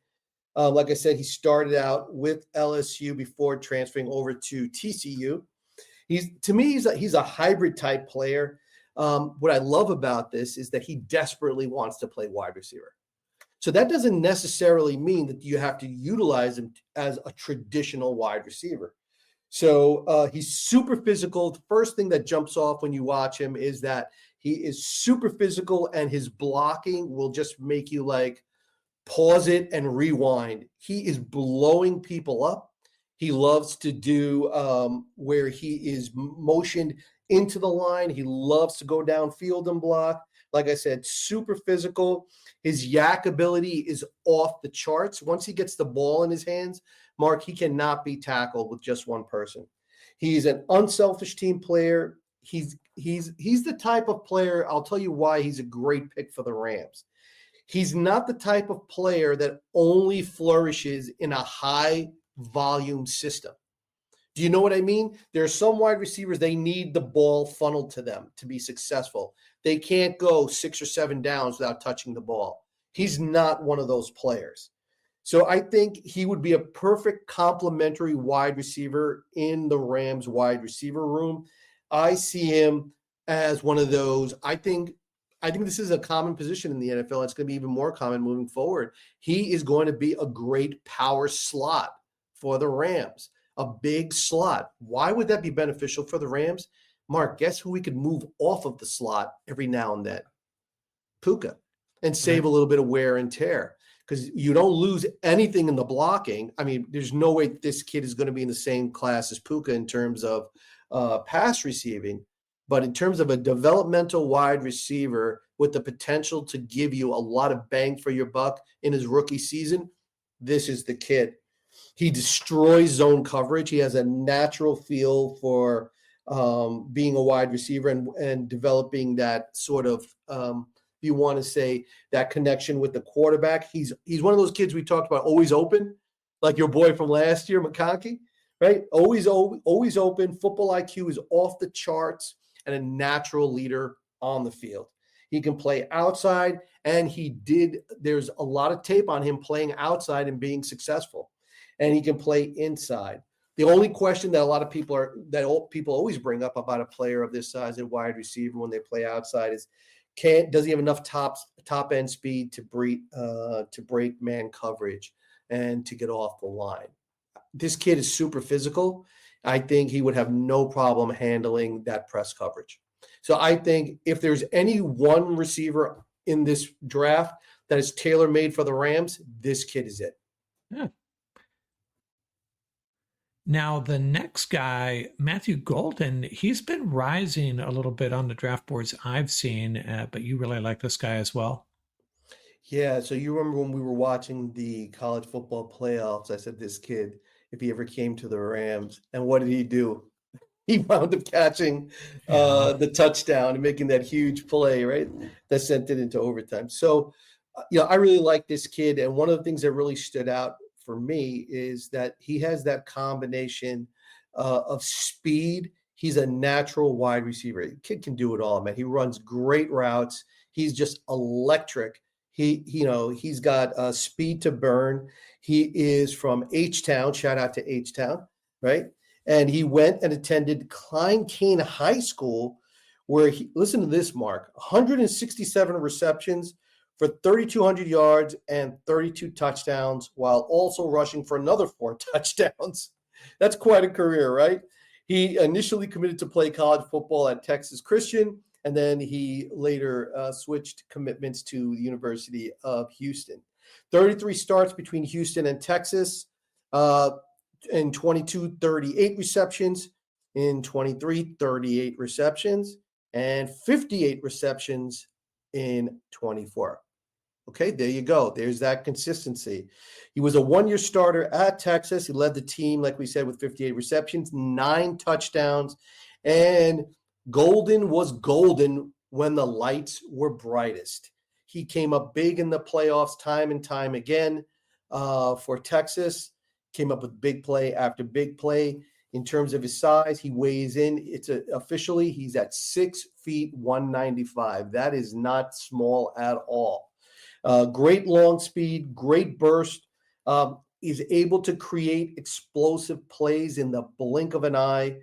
Like I said, he started out with LSU before transferring over to TCU. He's a hybrid type player. What I love about this is that he desperately wants to play wide receiver. So that doesn't necessarily mean that you have to utilize him as a traditional wide receiver. So he's super physical. The first thing that jumps off when you watch him is that he is super physical, and his blocking will just make you like pause it and rewind. He is blowing people up. He loves to do where he is motioned into the line. He loves to go downfield and block. Like I said, super physical. His yak ability is off the charts. Once he gets the ball in his hands, Mark, he cannot be tackled with just one person. He's an unselfish team player. He's the type of player, I'll tell you why he's a great pick for the Rams. He's not the type of player that only flourishes in a high volume system. Do you know what I mean? There are some wide receivers, they need the ball funneled to them to be successful. They can't go 6 or 7 downs without touching the ball. He's not one of those players. So I think he would be a perfect complementary wide receiver in the Rams wide receiver room. I see him as one of those. I think this is a common position in the NFL. It's going to be even more common moving forward. He is going to be a great power slot for the Rams, a big slot. Why would that be beneficial for the Rams? Mark, guess who we could move off of the slot every now and then? Puka, and save a little bit of wear and tear, because you don't lose anything in the blocking. I mean, there's no way this kid is going to be in the same class as Puka in terms of pass receiving. But in terms of a developmental wide receiver with the potential to give you a lot of bang for your buck in his rookie season, this is the kid. He destroys zone coverage. He has a natural feel for being a wide receiver and developing that sort of, if you want to say, that connection with the quarterback. He's one of those kids we talked about, always open, like your boy from last year, McConkey, right? Always open. Football IQ is off the charts, and a natural leader on the field. He can play outside, and there's a lot of tape on him playing outside and being successful. And he can play inside. The only question that people always bring up about a player of this size at wide receiver when they play outside is, does he have enough top end speed to break man coverage and to get off the line? This kid is super physical. I think he would have no problem handling that press coverage. So I think if there's any one receiver in this draft that is tailor-made for the Rams, this kid is it. Yeah. Now, the next guy, Matthew Golden, he's been rising a little bit on the draft boards I've seen, but you really like this guy as well. Yeah, so you remember when we were watching the college football playoffs, I said this kid, if he ever came to the Rams, and what did he do? He wound up catching the touchdown and making that huge play, right? That sent it into overtime. So, I really like this kid, and one of the things that really stood out for me is that he has that combination of speed. He's a natural wide receiver. The kid can do it all, man. He runs great routes. He's just electric. He's got speed to burn. He is from H-Town. Shout out to H-Town, right? And he went and attended Klein Kane High School, where listen to this, Mark, 167 receptions for 3,200 yards and 32 touchdowns, while also rushing for another 4 touchdowns. That's quite a career, right? He initially committed to play college football at Texas Christian, and then he later switched commitments to the University of Houston. 33 starts between Houston and Texas, in 22, 38 receptions, in 23, 38 receptions, and 58 receptions in 24. Okay, there you go. There's that consistency. He was a 1-year starter at Texas. He led the team, like we said, with 58 receptions, 9 touchdowns, and Golden was golden when the lights were brightest. He came up big in the playoffs time and time again for Texas, came up with big play after big play. In terms of his size, he weighs in. Officially, he's at 6 feet 195. That is not small at all. Great long speed, great burst. He's able to create explosive plays in the blink of an eye.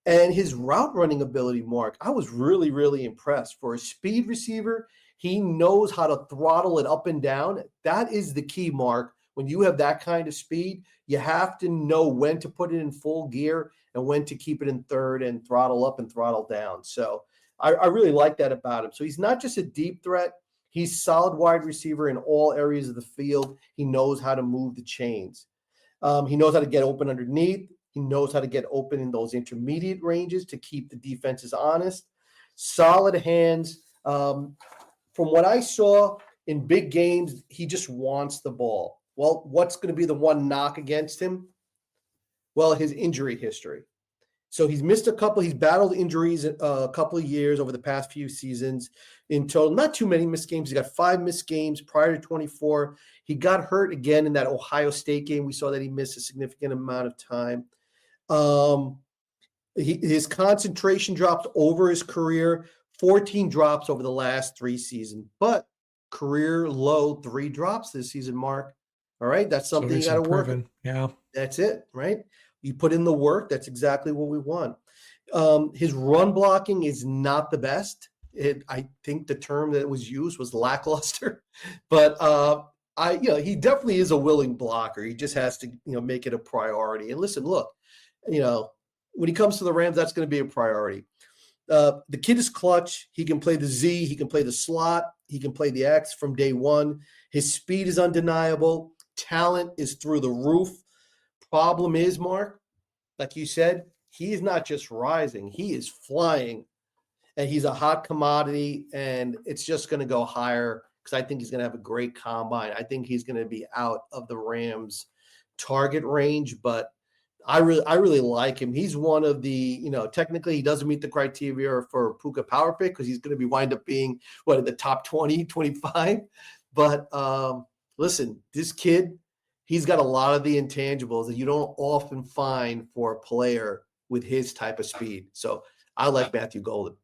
And his route running ability, Mark, I was really, really impressed. For a speed receiver, he knows how to throttle it up and down. That is the key, Mark. When you have that kind of speed, you have to know when to put it in full gear and when to keep it in third and throttle up and throttle down. So I really like that about him. So he's not just a deep threat. He's solid wide receiver in all areas of the field. He knows how to move the chains. He knows how to get open underneath. He knows how to get open in those intermediate ranges to keep the defenses honest. Solid hands. From what I saw in big games, he just wants the ball. Well, what's going to be the one knock against him? Well, his injury history. So he's missed a couple. He's battled injuries a couple of years over the past few seasons. In total, not too many missed games. He got 5 missed games prior to 24. He got hurt again in that Ohio State game. We saw that he missed a significant amount of time. His concentration dropped over his career, 14 drops over the last 3 seasons, but career low 3 drops this season, Mark. All right. That's something you got to work on. Yeah. That's it. Right. You put in the work. That's exactly what we want. His run blocking is not the best. I think the term that was used was lackluster, but he definitely is a willing blocker. He just has to, make it a priority. And listen, look, when he comes to the Rams, that's going to be a priority. The kid is clutch. He can play the Z. He can play the slot. He can play the X from day one. His speed is undeniable. Talent is through the roof. Problem is, Mark, like you said, he is not just rising. He is flying, and he's a hot commodity, and it's just going to go higher because I think he's going to have a great combine. I think he's going to be out of the Rams' target range, but I really like him. He's one of the, technically he doesn't meet the criteria for Puka power pick because he's going to be wind up being in the top 20, 25. But listen, this kid, he's got a lot of the intangibles that you don't often find for a player with his type of speed. So I like Matthew Golden.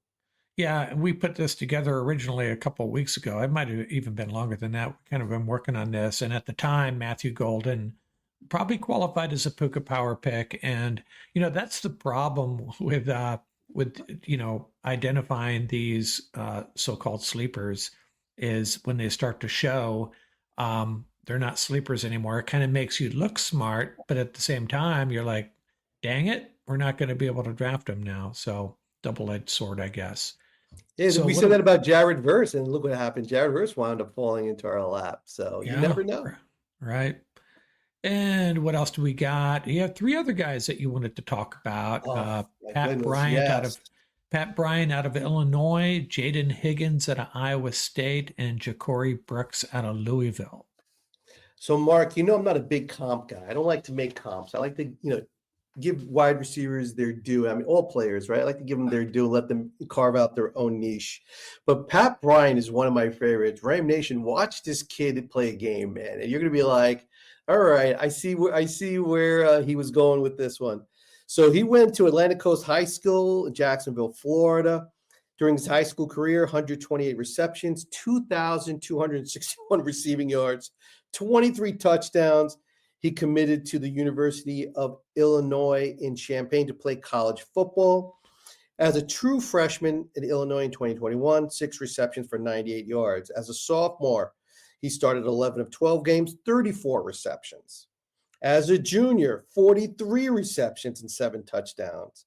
Yeah, and we put this together originally a couple of weeks ago. It might have even been longer than that. We've kind of been working on this. And at the time, Matthew Golden probably qualified as a Puka power pick. And, that's the problem with identifying these so-called sleepers is when they start to show they're not sleepers anymore. It kind of makes you look smart, but at the same time, you're like, dang it, we're not going to be able to draft them now. So double-edged sword, I guess. Yeah, so we said that about Jared Verse, and look what happened. Jared Verse wound up falling into our lap. So you never know. Right. And what else do we got? You have 3 other guys that you wanted to talk about. Pat Bryant out of Illinois, Jaden Higgins out of Iowa State, and Ja'Cory Brooks out of Louisville. So, Mark, I'm not a big comp guy. I don't like to make comps. I like to, give wide receivers their due. I mean, all players, right? I like to give them their due, let them carve out their own niche. But Pat Bryant is one of my favorites. Ram Nation, watch this kid play a game, man. And you're going to be like, all right, I see where he was going with this one. So he went to Atlantic Coast High School in Jacksonville, Florida. During his high school career, 128 receptions, 2,261 receiving yards, 23 touchdowns. He committed to the University of Illinois in Champaign to play college football. As a true freshman in Illinois in 2021, 6 receptions for 98 yards. As a sophomore, he started 11 of 12 games, 34 receptions. As a junior, 43 receptions and 7 touchdowns.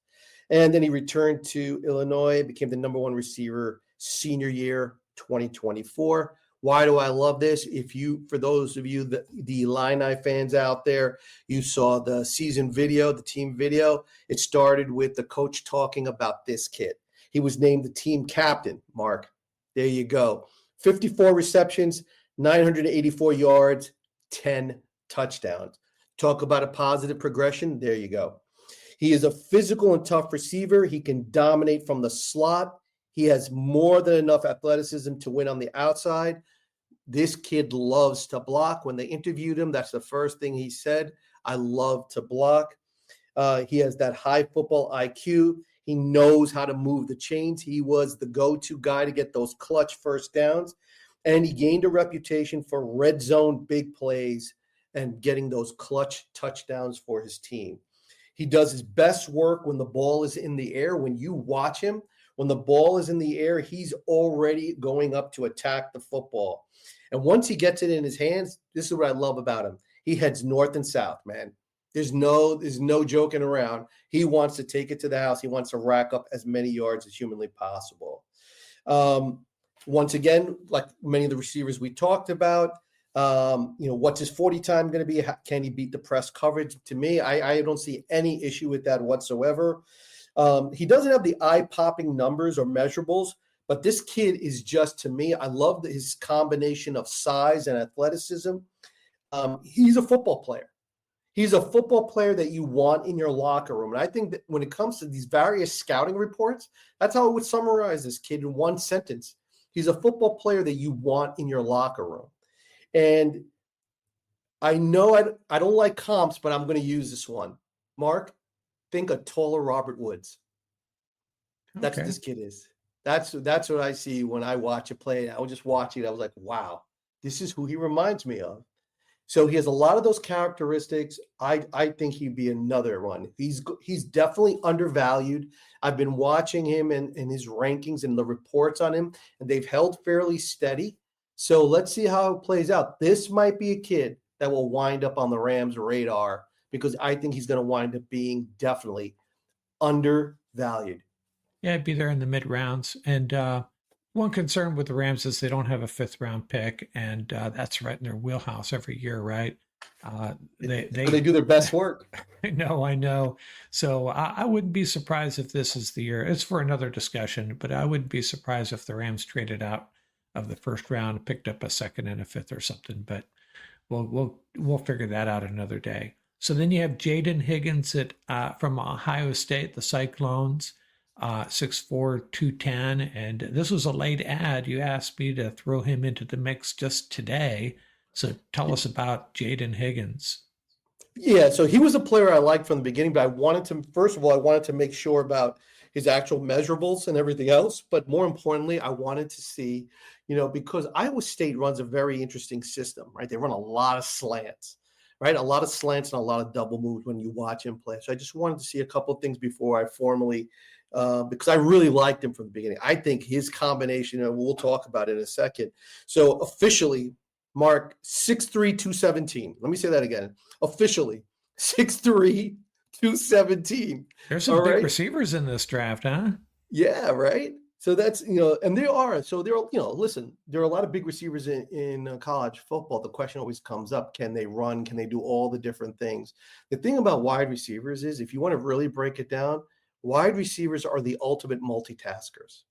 And then he returned to Illinois, became the number 1 receiver senior year, 2024. Why do I love this? For those of you, the Illini fans out there, you saw the season video, the team video. It started with the coach talking about this kid. He was named the team captain, Mark. There you go. 54 receptions, 984 yards, 10 touchdowns. Talk about a positive progression. There you go. He is a physical and tough receiver. He can dominate from the slot. He has more than enough athleticism to win on the outside. This kid loves to block. When they interviewed him, that's the first thing he said. I love to block. He has that high football IQ. He knows how to move the chains. He was the go-to guy to get those clutch first downs. And he gained a reputation for red zone big plays and getting those clutch touchdowns for his team. He does his best work when the ball is in the air. When you watch him, when the ball is in the air, he's already going up to attack the football. And once he gets it in his hands, this is what I love about him. He heads north and south, man. There's no joking around. He wants to take it to the house. He wants to rack up as many yards as humanly possible. Once again, like many of the receivers we talked about, what's his 40 time going to be? Can he beat the press coverage? To me, I don't see any issue with that whatsoever. He doesn't have the eye-popping numbers or measurables, but this kid is just, to me, I love his combination of size and athleticism. He's a football player. He's a football player that you want in your locker room. And I think that when it comes to these various scouting reports, that's how I would summarize this kid in one sentence. He's a football player that you want in your locker room. And I know I don't like comps, but I'm going to use this one. Mark, think a taller Robert Woods. That's what this kid is. That's what I see when I watch it play. I was just watching it. I was like, wow, this is who he reminds me of. So he has a lot of those characteristics. I think he'd be another one. He's definitely undervalued. I've been watching him and his rankings and the reports on him, and they've held fairly steady. So let's see how it plays out. This might be a kid that will wind up on the Rams' radar because I think he's going to wind up being definitely undervalued. Yeah, I'd be there in the mid rounds. And one concern with the Rams is they don't have a 5th round pick, and that's right in their wheelhouse every year, right? They do their best work. I know. So I wouldn't be surprised if this is the year. It's for another discussion, but I wouldn't be surprised if the Rams traded out of the 1st round, picked up a 2nd and a 5th or something. But we'll figure that out another day. So then you have Jaden Higgins from Ohio State, the Cyclones. 6'4", 210, and this was a late ad. You asked me to throw him into the mix just today. So tell us about Jaden Higgins. Yeah, so he was a player I liked from the beginning, but I wanted to make sure about his actual measurables and everything else. But more importantly, I wanted to see, because Iowa State runs a very interesting system, right? They run a lot of slants, right? A lot of slants and a lot of double moves when you watch him play. So I just wanted to see a couple of things before I formally because I really liked him from the beginning. I think his combination, and we'll talk about it in a second. So officially, Mark, 6'3", 217. Let me say that again. Officially, 6'3", 217. There's some big receivers in this draft, huh? Yeah, right? So that's, and there are. So there are, listen, there are a lot of big receivers in college football. The question always comes up, can they run? Can they do all the different things? The thing about wide receivers is, if you want to really break it down, wide receivers are the ultimate multitaskers.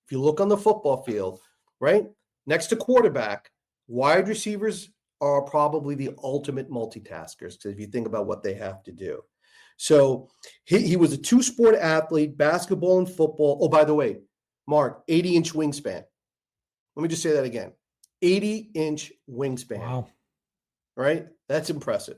If you look on the football field, right, next to quarterback, wide receivers are probably the ultimate multitaskers if you think about what they have to do. So he was a 2-sport athlete, basketball and football. Oh, by the way, Mark, 80-inch wingspan. Let me just say that again. 80-inch wingspan. Wow. Right? That's impressive.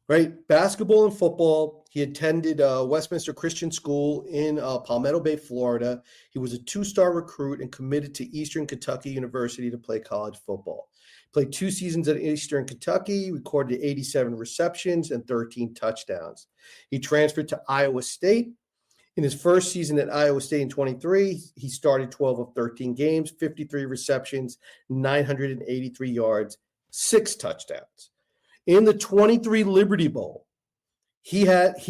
Right? Basketball and football. He attended Westminster Christian School in Palmetto Bay, Florida. He was a 2-star recruit and committed to Eastern Kentucky University to play college football. Played 2 seasons at Eastern Kentucky, recorded 87 receptions and 13 touchdowns. He transferred to Iowa State. In his first season at Iowa State in 23, he started 12 of 13 games, 53 receptions, 983 yards, 6 touchdowns. In the 23 Liberty Bowl, he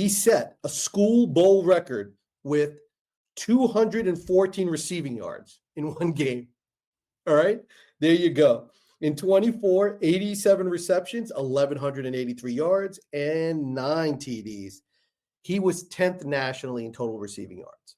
set a school bowl record with 214 receiving yards in one game. All right, there you go. In 24, 87 receptions, 1,183 yards, and 9 TDs. He was 10th nationally in total receiving yards,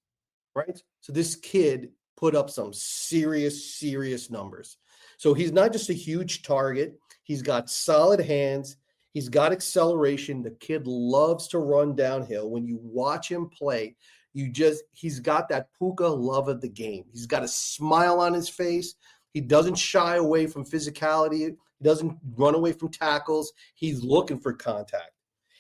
right? So this kid put up some serious numbers. So he's not just a huge target. He's got solid hands. He's got acceleration. The kid loves to run downhill. When you watch him play, he's got that Puka love of the game. He's got a smile on his face. He doesn't shy away from physicality. He doesn't run away from tackles. He's looking for contact.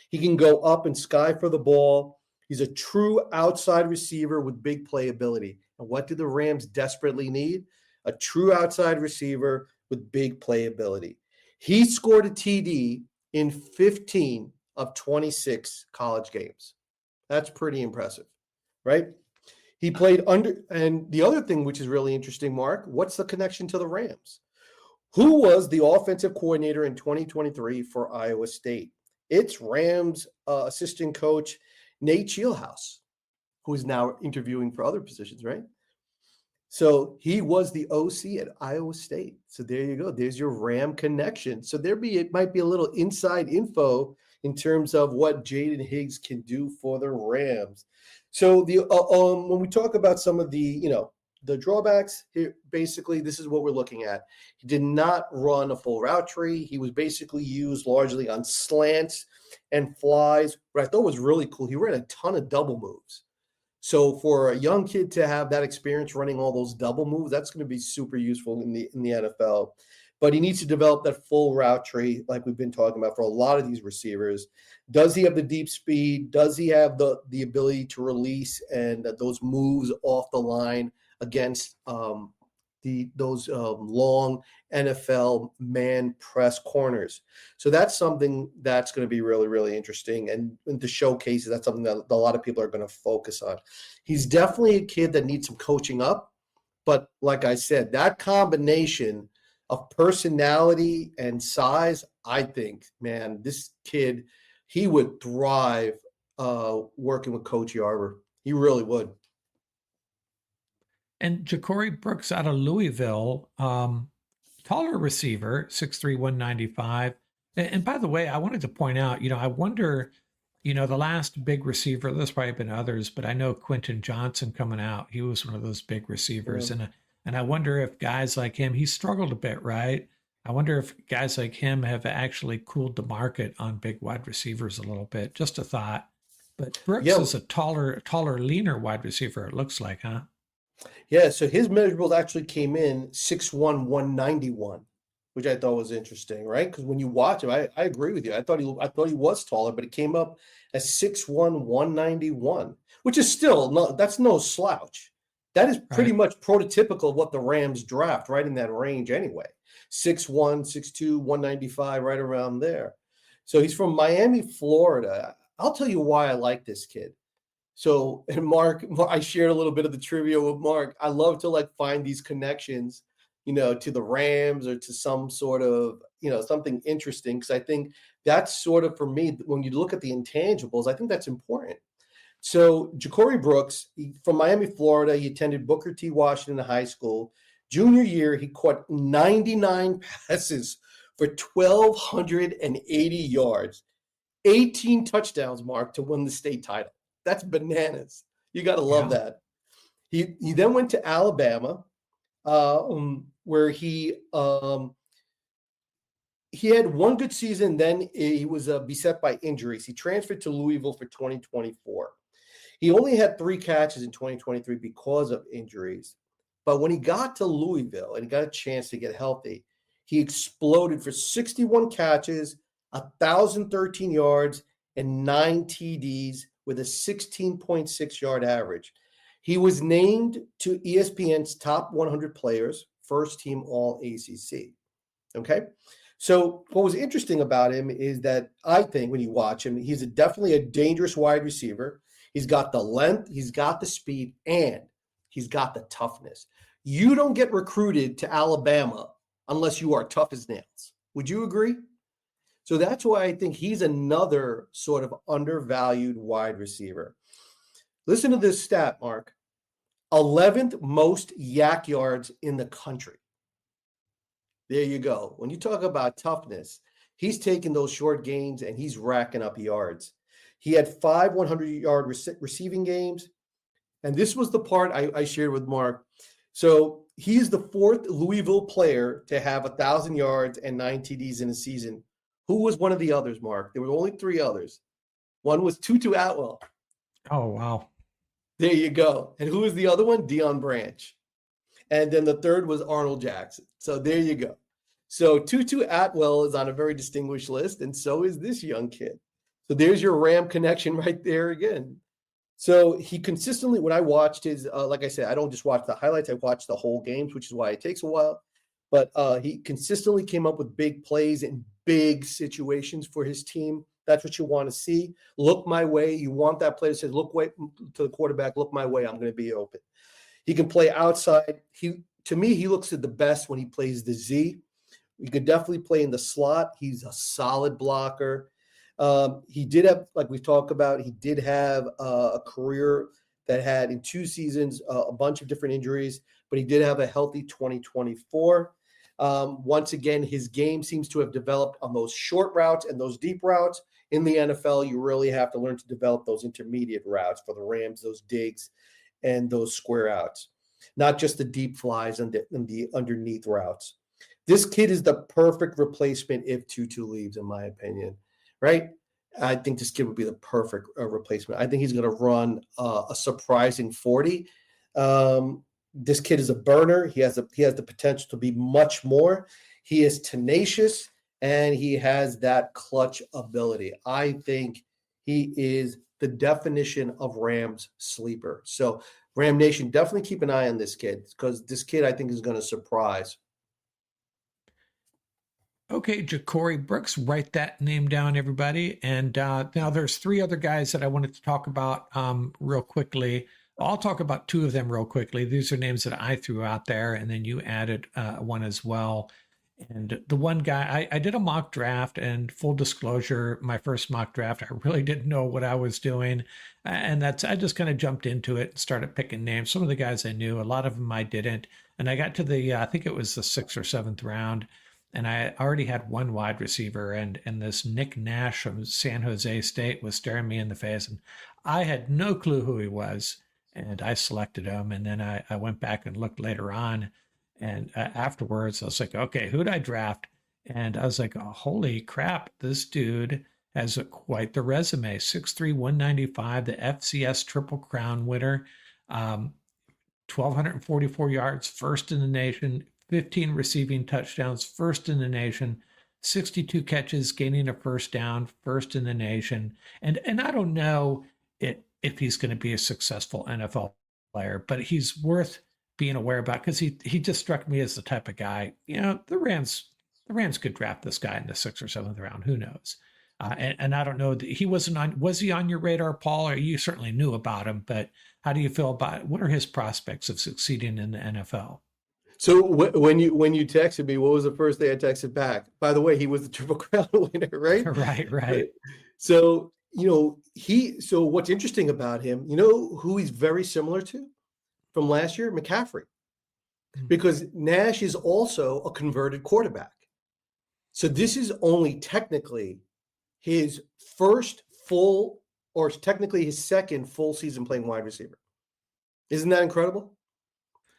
He can go up and sky for the ball. He's a true outside receiver with big playability. And what do the Rams desperately need? A true outside receiver with big playability. He scored a TD in 15 of 26 college games. That's pretty impressive, right? He played and the other thing which is really interesting, Mark, what's the connection to the Rams? Who was the offensive coordinator in 2023 for Iowa State? It's Rams assistant coach Nate Scheelhaase, who is now interviewing for other positions, right? So he was the OC at Iowa State. So there you go. There's your Ram connection. So it might be a little inside info in terms of what Jaden Higgs can do for the Rams. So when we talk about some of the drawbacks here, basically this is what we're looking at. He did not run a full route tree. He was basically used largely on slants and flies. What I thought was really cool, he ran a ton of double moves. So for a young kid to have that experience running all those double moves, that's going to be super useful in the NFL. But he needs to develop that full route tree like we've been talking about for a lot of these receivers. Does he have the deep speed? Does he have the ability to release and those moves off the line against those long NFL man press corners? So that's something that's going to be really, really interesting. And to showcase, that's something that a lot of people are going to focus on. He's definitely a kid that needs some coaching up. But like I said, that combination of personality and size, I think, man, this kid, he would thrive working with Coach Yarber. He really would. And Ja'Cory Brooks out of Louisville, taller receiver, 6'3", 195. And by the way, I wanted to point out, I wonder, the last big receiver, there's probably been others, but I know Quentin Johnson coming out, he was one of those big receivers. Yeah. And I wonder if guys like him, he struggled a bit, right? I wonder if guys like him have actually cooled the market on big wide receivers a little bit. Just a thought. But Brooks is a taller, leaner wide receiver, it looks like, huh? Yeah, so his measurables actually came in 6'1", 191, which I thought was interesting, right? Because when you watch him, I agree with you. I thought he was taller, but it came up as 6'1", 191, which is still that's no slouch. That is pretty much prototypical of what the Rams draft, right in that range anyway. 6'1", 6'2", 195, right around there. So he's from Miami, Florida. I'll tell you why I like this kid. So, and Mark, I shared a little bit of the trivia with Mark. I love to find these connections, to the Rams or to some sort of, something interesting. Because I think that's sort of, for me, when you look at the intangibles, I think that's important. So Ja'Cory Brooks, from Miami, Florida, he attended Booker T. Washington High School. Junior year, he caught 99 passes for 1,280 yards, 18 touchdowns, Mark, to win the state title. That's bananas. You got to love that. He then went to Alabama, where he had one good season. Then he was beset by injuries. He transferred to Louisville for 2024. He only had 3 catches in 2023 because of injuries. But when he got to Louisville and he got a chance to get healthy, he exploded for 61 catches, 1,013 yards, and 9 TDs with a 16.6 yard average. He was named to ESPN's top 100 players, first team all ACC. Okay. So what was interesting about him is that I think when you watch him, he's definitely a dangerous wide receiver. He's got the length, he's got the speed, and he's got the toughness. You don't get recruited to Alabama unless you are tough as nails. Would you agree? So that's why I think he's another sort of undervalued wide receiver. Listen to this stat, Mark. 11th most yak yards in the country. There you go. When you talk about toughness, he's taking those short gains and he's racking up yards. He had 5 100-yard receiving games. And this was the part I shared with Mark. So he's the 4th Louisville player to have 1,000 yards and 9 TDs in a season Who was one of the others, Mark? There were only 3 others. One was Tutu Atwell. Oh, wow. There you go. And who was the other one? Dion Branch. And then the third was Arnold Jackson. So there you go. So Tutu Atwell is on a very distinguished list, and so is this young kid. So there's your Ram connection right there again. So he consistently, when I watched his, like I said, I don't just watch the highlights, I watch the whole games, which is why it takes a while. But he consistently came up with big plays in big situations for his team. That's what you want to see. Look my way. You want that player to say, look way to the quarterback, look my way, I'm going to be open. He can play outside. To me, he looks at the best when he plays the Z. He could definitely play in the slot. He's a solid blocker. He did have, like we talked about, he did have a career that had in 2 seasons a bunch of different injuries, but he did have a healthy 2024. Once again, his game seems to have developed on those short routes and those deep routes. In the NFL, you really have to learn to develop those intermediate routes for the Rams, those digs and those square outs, not just the deep flies and the underneath routes. This kid is the perfect replacement if Tutu leaves, in my opinion, right? I think this kid would be the perfect replacement. I think he's going to run a surprising 40. This kid is a burner. He has the potential to be much more. He is tenacious, and he has that clutch ability. I think he is the definition of Rams sleeper. So Ram Nation, definitely keep an eye on this kid, because this kid I think is going to surprise. Okay, Ja'Cory Brooks, write that name down, everybody. And now there's 3 other guys that I wanted to talk about real quickly. I'll talk about 2 of them real quickly. These are names that I threw out there, and then you added one as well. And the one guy, I did a mock draft, and full disclosure, my first mock draft, I really didn't know what I was doing. And I just kind of jumped into it and started picking names. Some of the guys I knew, a lot of them I didn't. And I got to I think it was the 6th or 7th round. And I already had one wide receiver, and this Nick Nash from San Jose State was staring me in the face, and I had no clue who he was, and I selected him. And then I went back and looked later on, and afterwards I was like, okay, who'd I draft? And I was like, oh, holy crap, this dude has quite the resume. 6'3", 195, the FCS Triple Crown winner, 1,244 yards, first in the nation, 15 receiving touchdowns, first in the nation, 62 catches, gaining a first down, first in the nation. And I don't know if he's going to be a successful NFL player, but he's worth being aware about, because he just struck me as the type of guy, the Rams could draft this guy in the 6th or 7th round. Who knows? And I don't know, was he on your radar, Paul? Or you certainly knew about him, but how do you feel about what are his prospects of succeeding in the NFL? So when you texted me, what was the first thing I texted back? By the way, he was the Triple Crown winner, right? Right. So, so what's interesting about him, who he's very similar to from last year? McCaffrey. Because Nash is also a converted quarterback. So this is only technically his first full, or technically his second full season playing wide receiver. Isn't that incredible?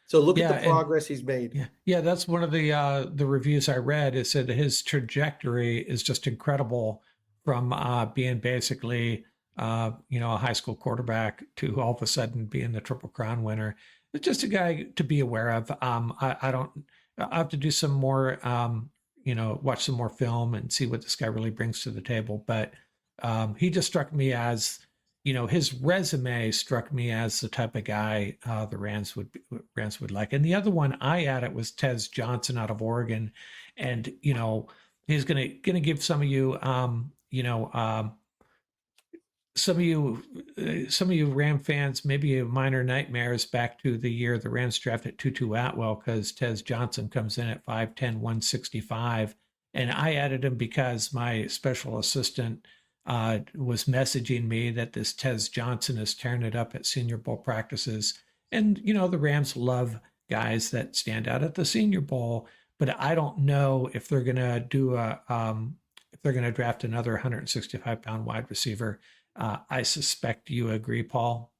So look at the progress he's made. Yeah, that's one of the reviews I read. It said his trajectory is just incredible, from being basically a high school quarterback to all of a sudden being the Triple Crown winner. It's just a guy to be aware of. I have to do some more, watch some more film and see what this guy really brings to the table. But he just struck me as, his resume struck me as the type of guy the Rams would like. And the other one I added was Tez Johnson out of Oregon, and he's gonna give some of you some of you Ram fans maybe minor nightmares back to the year the Rams drafted Tutu Atwell, because Tez Johnson comes in at 5'10", 165, and I added him because my special assistant was messaging me that this Tez Johnson is tearing it up at Senior Bowl practices. And, the Rams love guys that stand out at the Senior Bowl, but I don't know if they're going to do if they're going to draft another 165-pound wide receiver. I suspect you agree, Paul.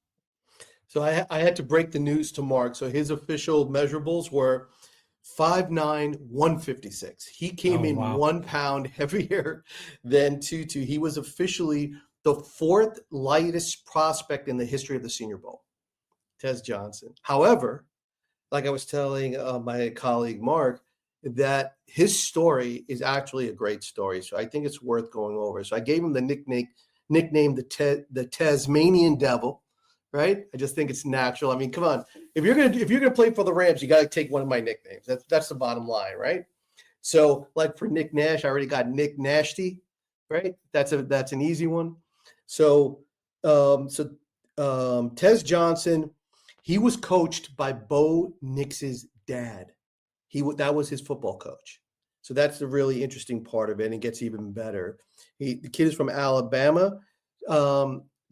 So I had to break the news to Mark. So his official measurables were 5'9", 156. He came in wow. 1 pound heavier than Tutu. He was officially the 4th lightest prospect in the history of the Senior Bowl, Tez Johnson. However, like I was telling my colleague Mark, that his story is actually a great story. So I think it's worth going over. So I gave him the nickname the Tasmanian Devil, right? I just think it's natural. I mean, come on. If you're gonna play for the Rams, you got to take one of my nicknames. That's the bottom line, right? So, like for Nick Nash, I already got Nick Nashty, right? That's an easy one. So, Tez Johnson, he was coached by Bo Nix's dad. That was his football coach. So that's the really interesting part of it, and it gets even better. The kid is from Alabama.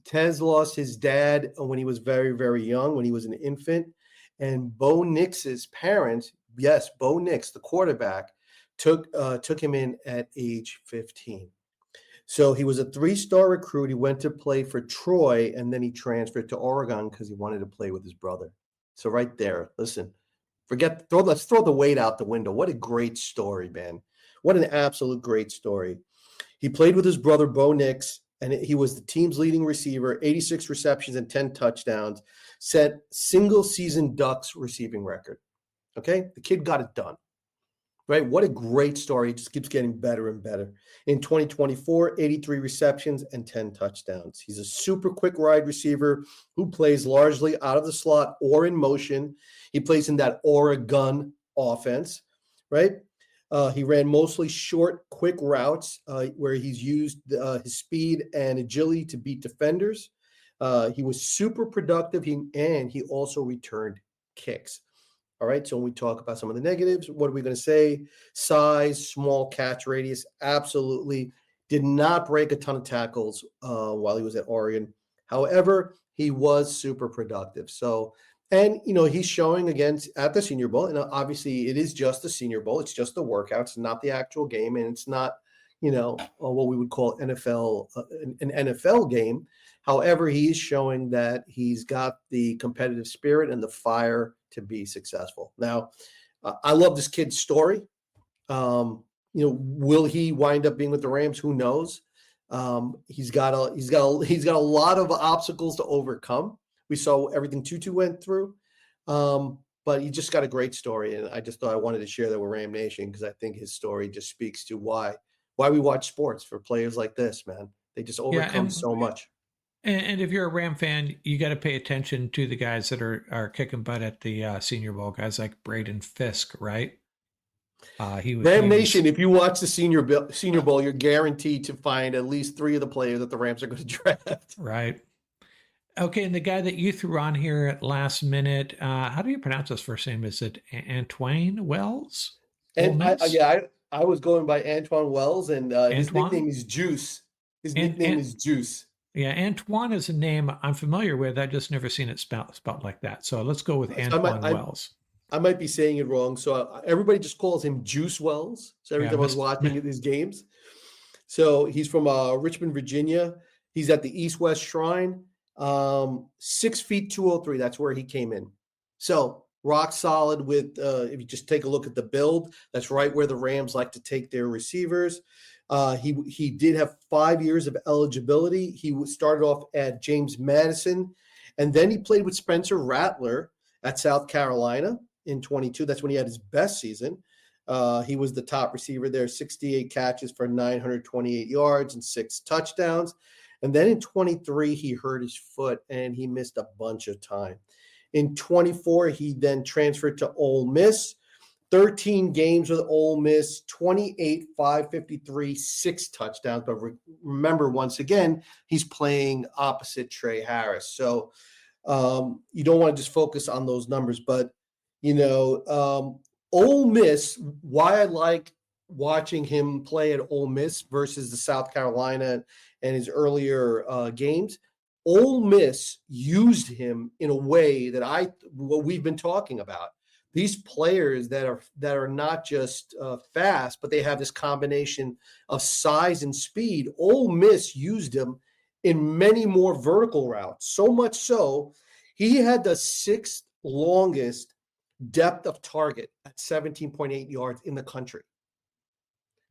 Tez lost his dad when he was very, very young, when he was an infant. And Bo Nix's parents, yes, Bo Nix, the quarterback, took him in at age 15. So he was a 3-star recruit. He went to play for Troy, and then he transferred to Oregon because he wanted to play with his brother. So right there, listen, let's throw the weight out the window. What a great story, man. What an absolute great story. He played with his brother, Bo Nix, and he was the team's leading receiver, 86 receptions and 10 touchdowns, set single-season Ducks receiving record. Okay? The kid got it done. Right? What a great story. It just keeps getting better and better. In 2024, 83 receptions and 10 touchdowns. He's a super quick wide receiver who plays largely out of the slot or in motion. He plays in that Oregon offense, right? He ran mostly short, quick routes where he's used his speed and agility to beat defenders. He was super productive, and he also returned kicks. All right, so when we talk about some of the negatives, what are we going to say? Size, small catch radius, absolutely. Did not break a ton of tackles while he was at Oregon. However, he was super productive. So, and, he's showing again at the Senior Bowl, and obviously it is just the Senior Bowl. It's just the workouts, not the actual game, and it's not, what we would call an NFL game. However, he is showing that he's got the competitive spirit and the fire to be successful. Now, I love this kid's story. Will he wind up being with the Rams? Who knows? He's got a lot of obstacles to overcome. We saw everything Tutu went through, but he just got a great story, and I just thought I wanted to share that with Ram Nation because I think his story just speaks to why we watch sports for players like this, man. They just overcome so much. And if you're a Ram fan, you got to pay attention to the guys that are kicking butt at the Senior Bowl, guys like Braden Fisk, right? Ram Nation, if you watch the Senior Bowl, you're guaranteed to find at least 3 of the players that the Rams are going to draft. Right. Okay, and the guy that you threw on here at last minute, how do you pronounce his first name? Is it Antoine Wells? And I was going by Antoine Wells, and his nickname is Juice. His nickname is Juice. Yeah, Antoine is a name I'm familiar with. I've just never seen it spelled like that. So let's go with Antoine Wells. I might be saying it wrong. So everybody just calls him Juice Wells. So every time I was watching his games. So he's from Richmond, Virginia. He's at the East-West Shrine. 6 feet 203. That's where he came in. So rock solid with, if you just take a look at the build, that's right where the Rams like to take their receivers. He did have 5 years of eligibility. He started off at James Madison, and then he played with Spencer Rattler at South Carolina in 22. That's when he had his best season. He was the top receiver there, 68 catches for 928 yards and 6 touchdowns. And then in 23, he hurt his foot, and he missed a bunch of time. In 24, he then transferred to Ole Miss. 13 games with Ole Miss, 28, 553, 6 touchdowns. But remember, once again, he's playing opposite Trey Harris. So you don't want to just focus on those numbers. But, Ole Miss, why I like watching him play at Ole Miss versus the South Carolina and his earlier games, Ole Miss used him in a way that what we've been talking about. These players that are not just fast, but they have this combination of size and speed. Ole Miss used him in many more vertical routes, so much so he had the 6th longest depth of target at 17.8 yards in the country,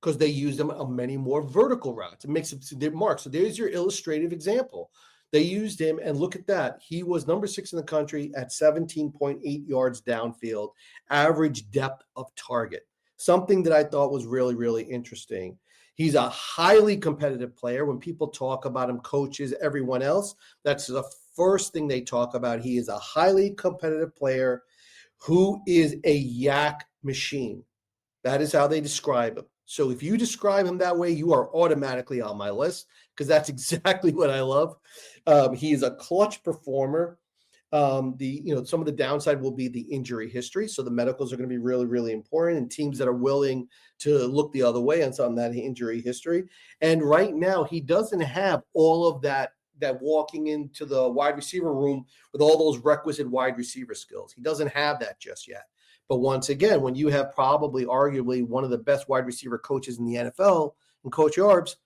because they use them on many more vertical routes. It makes it mark. So there's your illustrative example. They used him, and look at that. He was number 6 in the country at 17.8 yards downfield, average depth of target. Something that I thought was really, really interesting. He's a highly competitive player. When people talk about him, coaches, everyone else, that's the first thing they talk about. He is a highly competitive player who is a yak machine. That is how they describe him. So if you describe him that way, you are automatically on my list, because that's exactly what I love. He is a clutch performer. Some of the downside will be the injury history. So the medicals are going to be really, really important, and teams that are willing to look the other way on some of that injury history. And right now, he doesn't have all of that walking into the wide receiver room with all those requisite wide receiver skills. He doesn't have that just yet. But once again, when you have probably arguably one of the best wide receiver coaches in the NFL, and Coach Yarbs,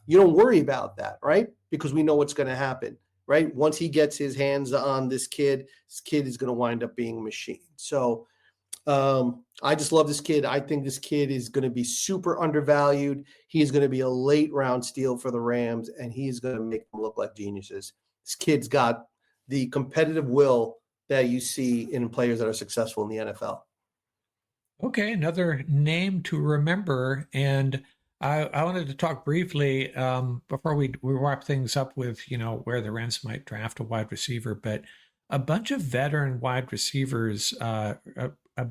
you don't worry about that, right? Because we know what's going to happen, right? Once he gets his hands on this kid is going to wind up being a machine. So I just love this kid. I think this kid is going to be super undervalued. He is going to be a late round steal for the Rams, and he's going to make them look like geniuses. This kid's got the competitive will that you see in players that are successful in the NFL. Okay, another name to remember. And I wanted to talk briefly before we wrap things up with, where the Rams might draft a wide receiver, but a bunch of veteran wide receivers, a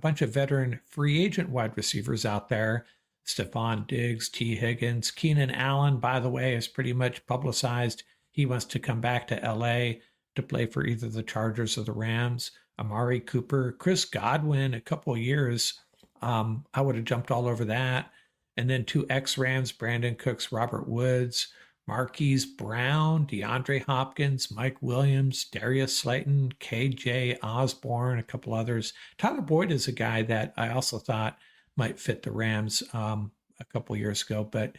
bunch of veteran free agent wide receivers out there. Stephon Diggs, T. Higgins, Keenan Allen, by the way, is pretty much publicized. He wants to come back to LA to play for either the Chargers or the Rams. Amari Cooper, Chris Godwin, a couple of years. I would have jumped all over that. And then 2 ex-Rams, Brandon Cooks, Robert Woods, Marquise Brown, DeAndre Hopkins, Mike Williams, Darius Slayton, KJ Osborne, a couple others. Tyler Boyd is a guy that I also thought might fit the Rams a couple years ago. But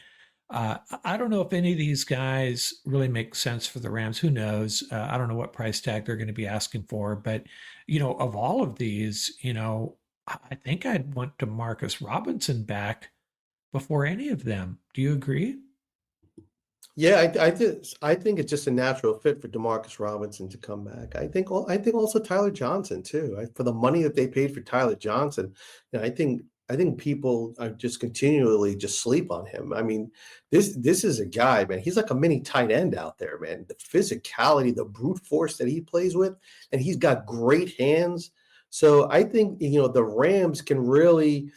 I don't know if any of these guys really make sense for the Rams. Who knows? I don't know what price tag they're going to be asking for. But, of all of these, I think I'd want Demarcus Robinson back before any of them. Do you agree? Yeah, I think it's just a natural fit for Demarcus Robinson to come back. I think also Tyler Johnson too. For the money that they paid for Tyler Johnson, I think people are just continually just sleep on him. I mean, this is a guy, man. He's like a mini tight end out there, man. The physicality, the brute force that he plays with, and he's got great hands. So I think the Rams can really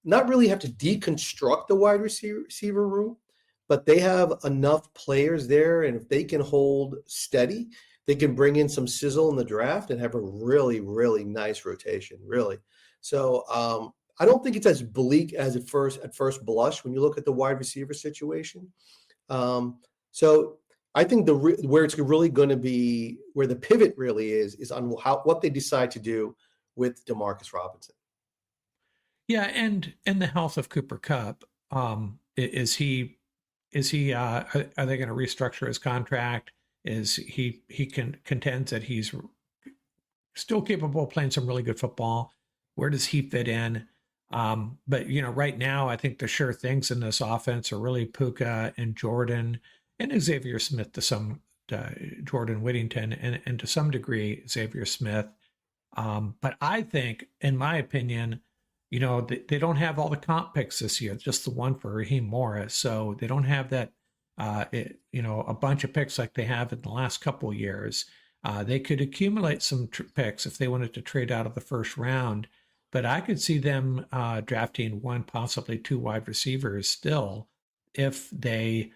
not really have to deconstruct the wide receiver room, but they have enough players there, and if they can hold steady, they can bring in some sizzle in the draft and have a really, really nice rotation, really. So I don't think it's as bleak as at first blush when you look at the wide receiver situation. So I think where it's really going to be, where the pivot really is on what they decide to do with Demarcus Robinson. Yeah, and the health of Cooper Kupp. Are they going to restructure his contract? Is he contends that he's still capable of playing some really good football? Where does he fit in? But right now, I think the sure things in this offense are really Puka and Jordan and Xavier Smith to some Jordan Whittington and to some degree Xavier Smith. But I think, in my opinion, they don't have all the comp picks this year, just the one for Raheem Morris. So they don't have that, a bunch of picks like they have in the last couple of years. They could accumulate some picks if they wanted to trade out of the first round. But I could see them drafting 1, possibly 2 wide receivers still if they'd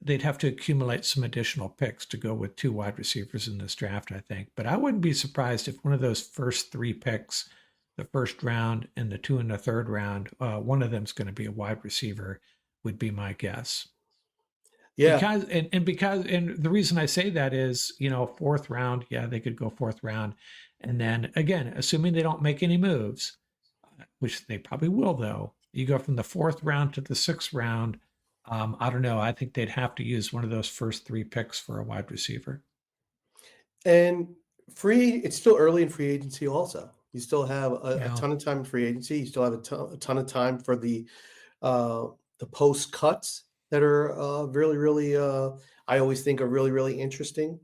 have to accumulate some additional picks to go with 2 wide receivers in this draft, I think. But I wouldn't be surprised if one of those first 3 picks, the first round and the 2 in the third round, one of them is going to be a wide receiver, would be my guess. Yeah. Because the reason I say that is, 4th round, yeah, they could go 4th round. And then again, assuming they don't make any moves, which they probably will though, you go from the 4th round to the 6th round. I don't know. I think they'd have to use one of those first 3 picks for a wide receiver. And It's still early in free agency also. You still have a Yeah. ton of time in free agency. You still have a ton of time for the post cuts that are really, really, I always think are really, really interesting.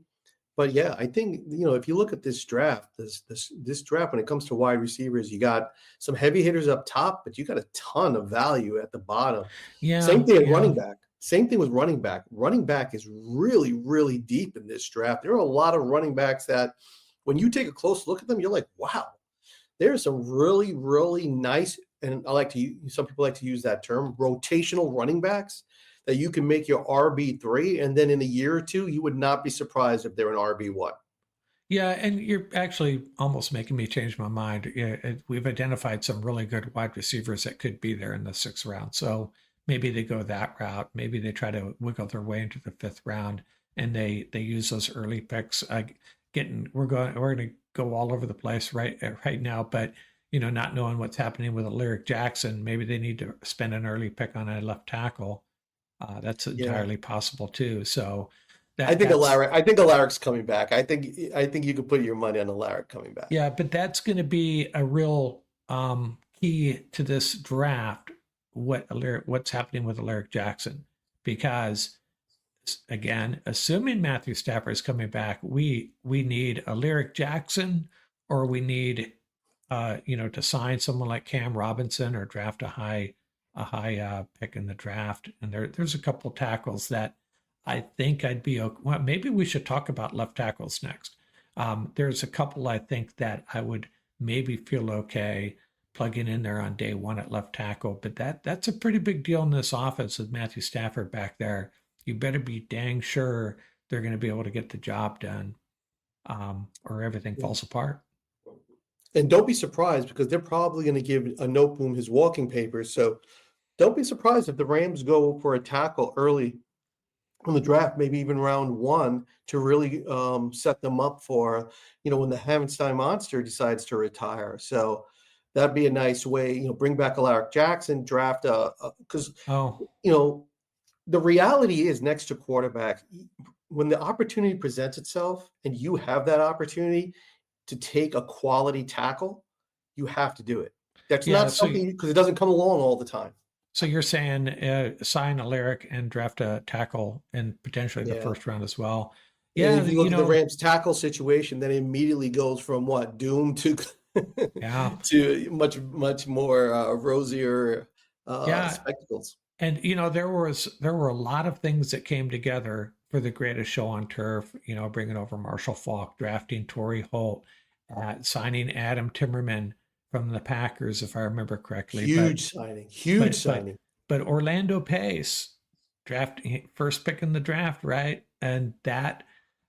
But yeah, I think, if you look at this draft, this draft, when it comes to wide receivers, you got some heavy hitters up top, but you got a ton of value at the bottom. Yeah. Same thing at yeah. running back. Same thing with running back. Running back is really, really deep in this draft. There are a lot of running backs that when you take a close look at them, you're like, wow, there's some really, really nice, and some people like to use that term, rotational running backs that you can make your RB3, and then in a year or two, you would not be surprised if they're an RB1. Yeah, and you're actually almost making me change my mind. We've identified some really good wide receivers that could be there in the 6th round. So maybe they go that route. Maybe they try to wiggle their way into the 5th round, and they use those early picks. We're going to go all over the place right now, but not knowing what's happening with Lyric Jackson, maybe they need to spend an early pick on a left tackle. That's entirely possible too. So I think Alaric's coming back. I think you could put your money on Alaric coming back. Yeah, but that's going to be a real key to this draft. What's happening with Lyric Jackson? Because again, assuming Matthew Stafford is coming back, we need a Lyric Jackson, or we need to sign someone like Cam Robinson or draft a high pick in the draft. And there's a couple tackles that I think I'd be okay. Well, maybe we should talk about left tackles next. There's a couple I think that I would maybe feel okay plugging in there on day one at left tackle, but that's a pretty big deal in this offense with Matthew Stafford back there. You better be dang sure they're going to be able to get the job done, or everything falls apart. And don't be surprised, because they're probably going to give Noteboom his walking papers. So don't be surprised if the Rams go for a tackle early in the draft, maybe even round 1, to really set them up for, when the Havenstein Monster decides to retire. So that'd be a nice way, bring back Alaric Jackson, draft because, the reality is, next to quarterback, when the opportunity presents itself and you have that opportunity to take a quality tackle, you have to do it. That's not something, because it doesn't come along all the time. So you're saying sign Alaric and draft a tackle in potentially the 1st round as well. Yeah, and if you look at the Rams tackle situation, then it immediately goes from doom to to much more rosier spectacles. And there were a lot of things that came together for the greatest show on turf. Bringing over Marshall Faulk, drafting Torrey Holt, signing Adam Timmerman from the Packers, if I remember correctly. Huge signing. But Orlando Pace, first pick in the draft, right? And that,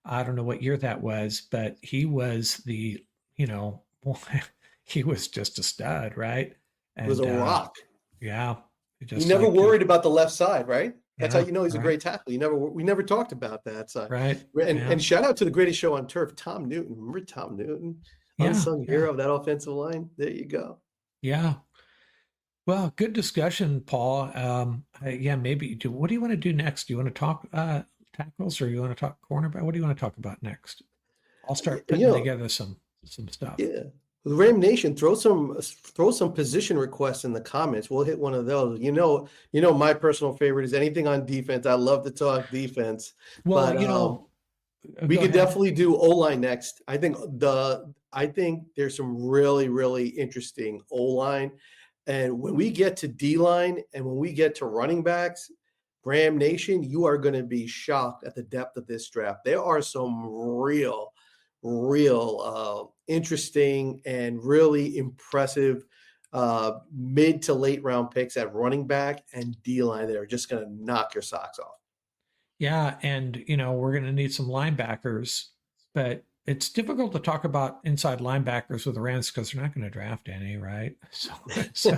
I don't know what year that was, but he was he was just a stud, right? And, it was a rock. Yeah. You never worried about the left side, right? That's how you know he's a great tackle. We never talked about that side. Right. And shout out to the greatest show on turf, Tom Newton. Remember Tom Newton? Unsung hero of that offensive line. There you go. Yeah. Well, good discussion, Paul. Maybe. What do you want to do next? Do you want to talk tackles, or you want to talk cornerback? What do you want to talk about next? I'll start putting together some stuff. Yeah. The Ram Nation, throw some position requests in the comments. We'll hit one of those. My personal favorite is anything on defense. I love to talk defense. Well, we could definitely do O-line next. I think there's some really, really interesting O-line. And when we get to D-line and when we get to running backs, Ram Nation, you are going to be shocked at the depth of this draft. There are some real interesting and really impressive mid to late round picks at running back and D-line that are just going to knock your socks off. Yeah, and we're going to need some linebackers, but it's difficult to talk about inside linebackers with the Rams because they're not going to draft any, right? So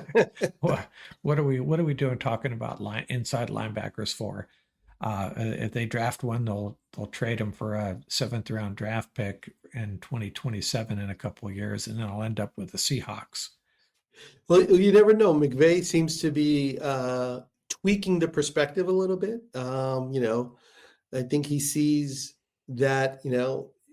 what are we doing talking about inside linebackers for? If they draft one, they'll trade them for a 7th round draft pick in 2027 in a couple of years, and then I'll end up with the Seahawks. Well, you never know. McVay seems to be tweaking the perspective a little bit. I think he sees that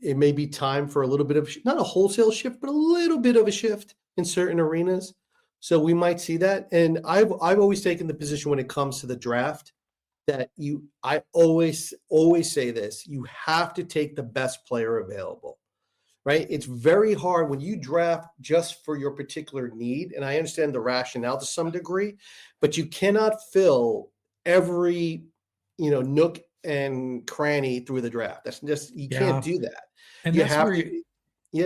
it may be time for a little bit of, not a wholesale shift, but a little bit of a shift in certain arenas. So we might see that. And I've always taken the position when it comes to the draft that I always say this, you have to take the best player available, right? It's very hard when you draft just for your particular need. And I understand the rationale to some degree, but you cannot fill every, nook and cranny through the draft. That's just, you can't do that. And you that's have where to,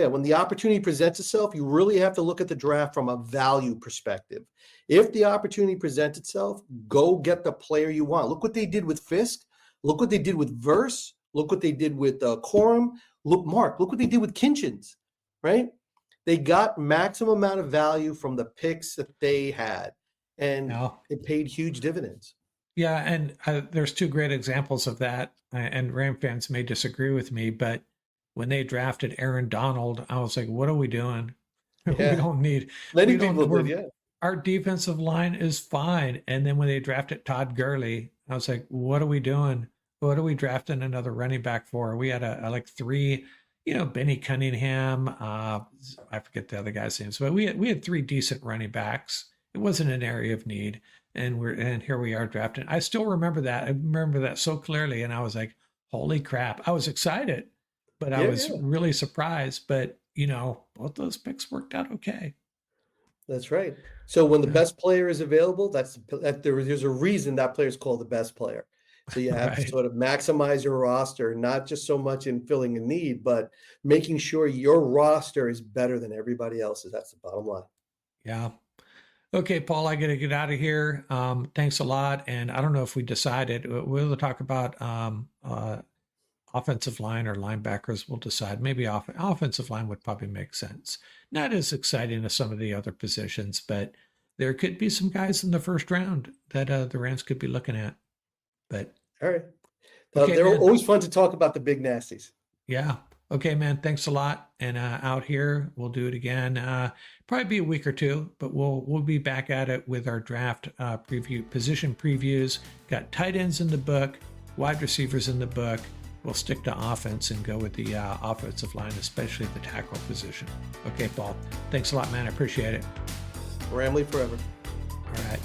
when the opportunity presents itself, you really have to look at the draft from a value perspective. If the opportunity presents itself, go get the player you want. Look what they did with Fisk. Look what they did with Verse. Look what they did with Corum. Look what they did with Kinchins, right? They got maximum amount of value from the picks that they had, and it paid huge dividends. Yeah, and there's two great examples of that, and Ram fans may disagree with me, but when they drafted Aaron Donald, I was like, what are we doing? Yeah. We don't need... Many people did, yeah. Our defensive line is fine. And then when they drafted Todd Gurley, I was like, what are we doing? What are we drafting another running back for? We had like three, Benny Cunningham. I forget the other guy's names, but we had three decent running backs. It wasn't an area of need. And here we are drafting. I still remember that. I remember that so clearly. And I was like, holy crap. I was excited, but I was really surprised. But, both those picks worked out okay. That's right. So when the best player is available, there's a reason that player is called the best player. So you have to sort of maximize your roster, not just so much in filling a need, but making sure your roster is better than everybody else's. That's the bottom line. Yeah. Okay, Paul, I got to get out of here. Thanks a lot. And I don't know if we decided, we'll talk about offensive line or linebackers. We'll decide. Maybe offensive line would probably make sense. Not as exciting as some of the other positions, but there could be some guys in the first round that the Rams could be looking at. But all right. They're always fun to talk about the big nasties. Yeah. Okay, man. Thanks a lot. And out here, we'll do it again. Probably be a week or two, but we'll be back at it with our draft position previews. Got tight ends in the book, wide receivers in the book. We'll stick to offense and go with the offensive line, especially the tackle position. Okay, Paul. Thanks a lot, man. I appreciate it. Ramley forever. All right.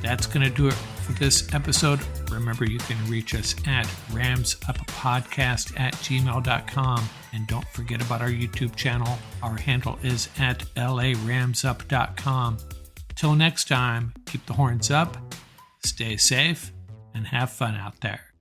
That's going to do it for this episode. Remember, you can reach us at ramsuppodcast@gmail.com. And don't forget about our YouTube channel. Our handle is at laramsup.com. Till next time, keep the horns up, stay safe, and have fun out there.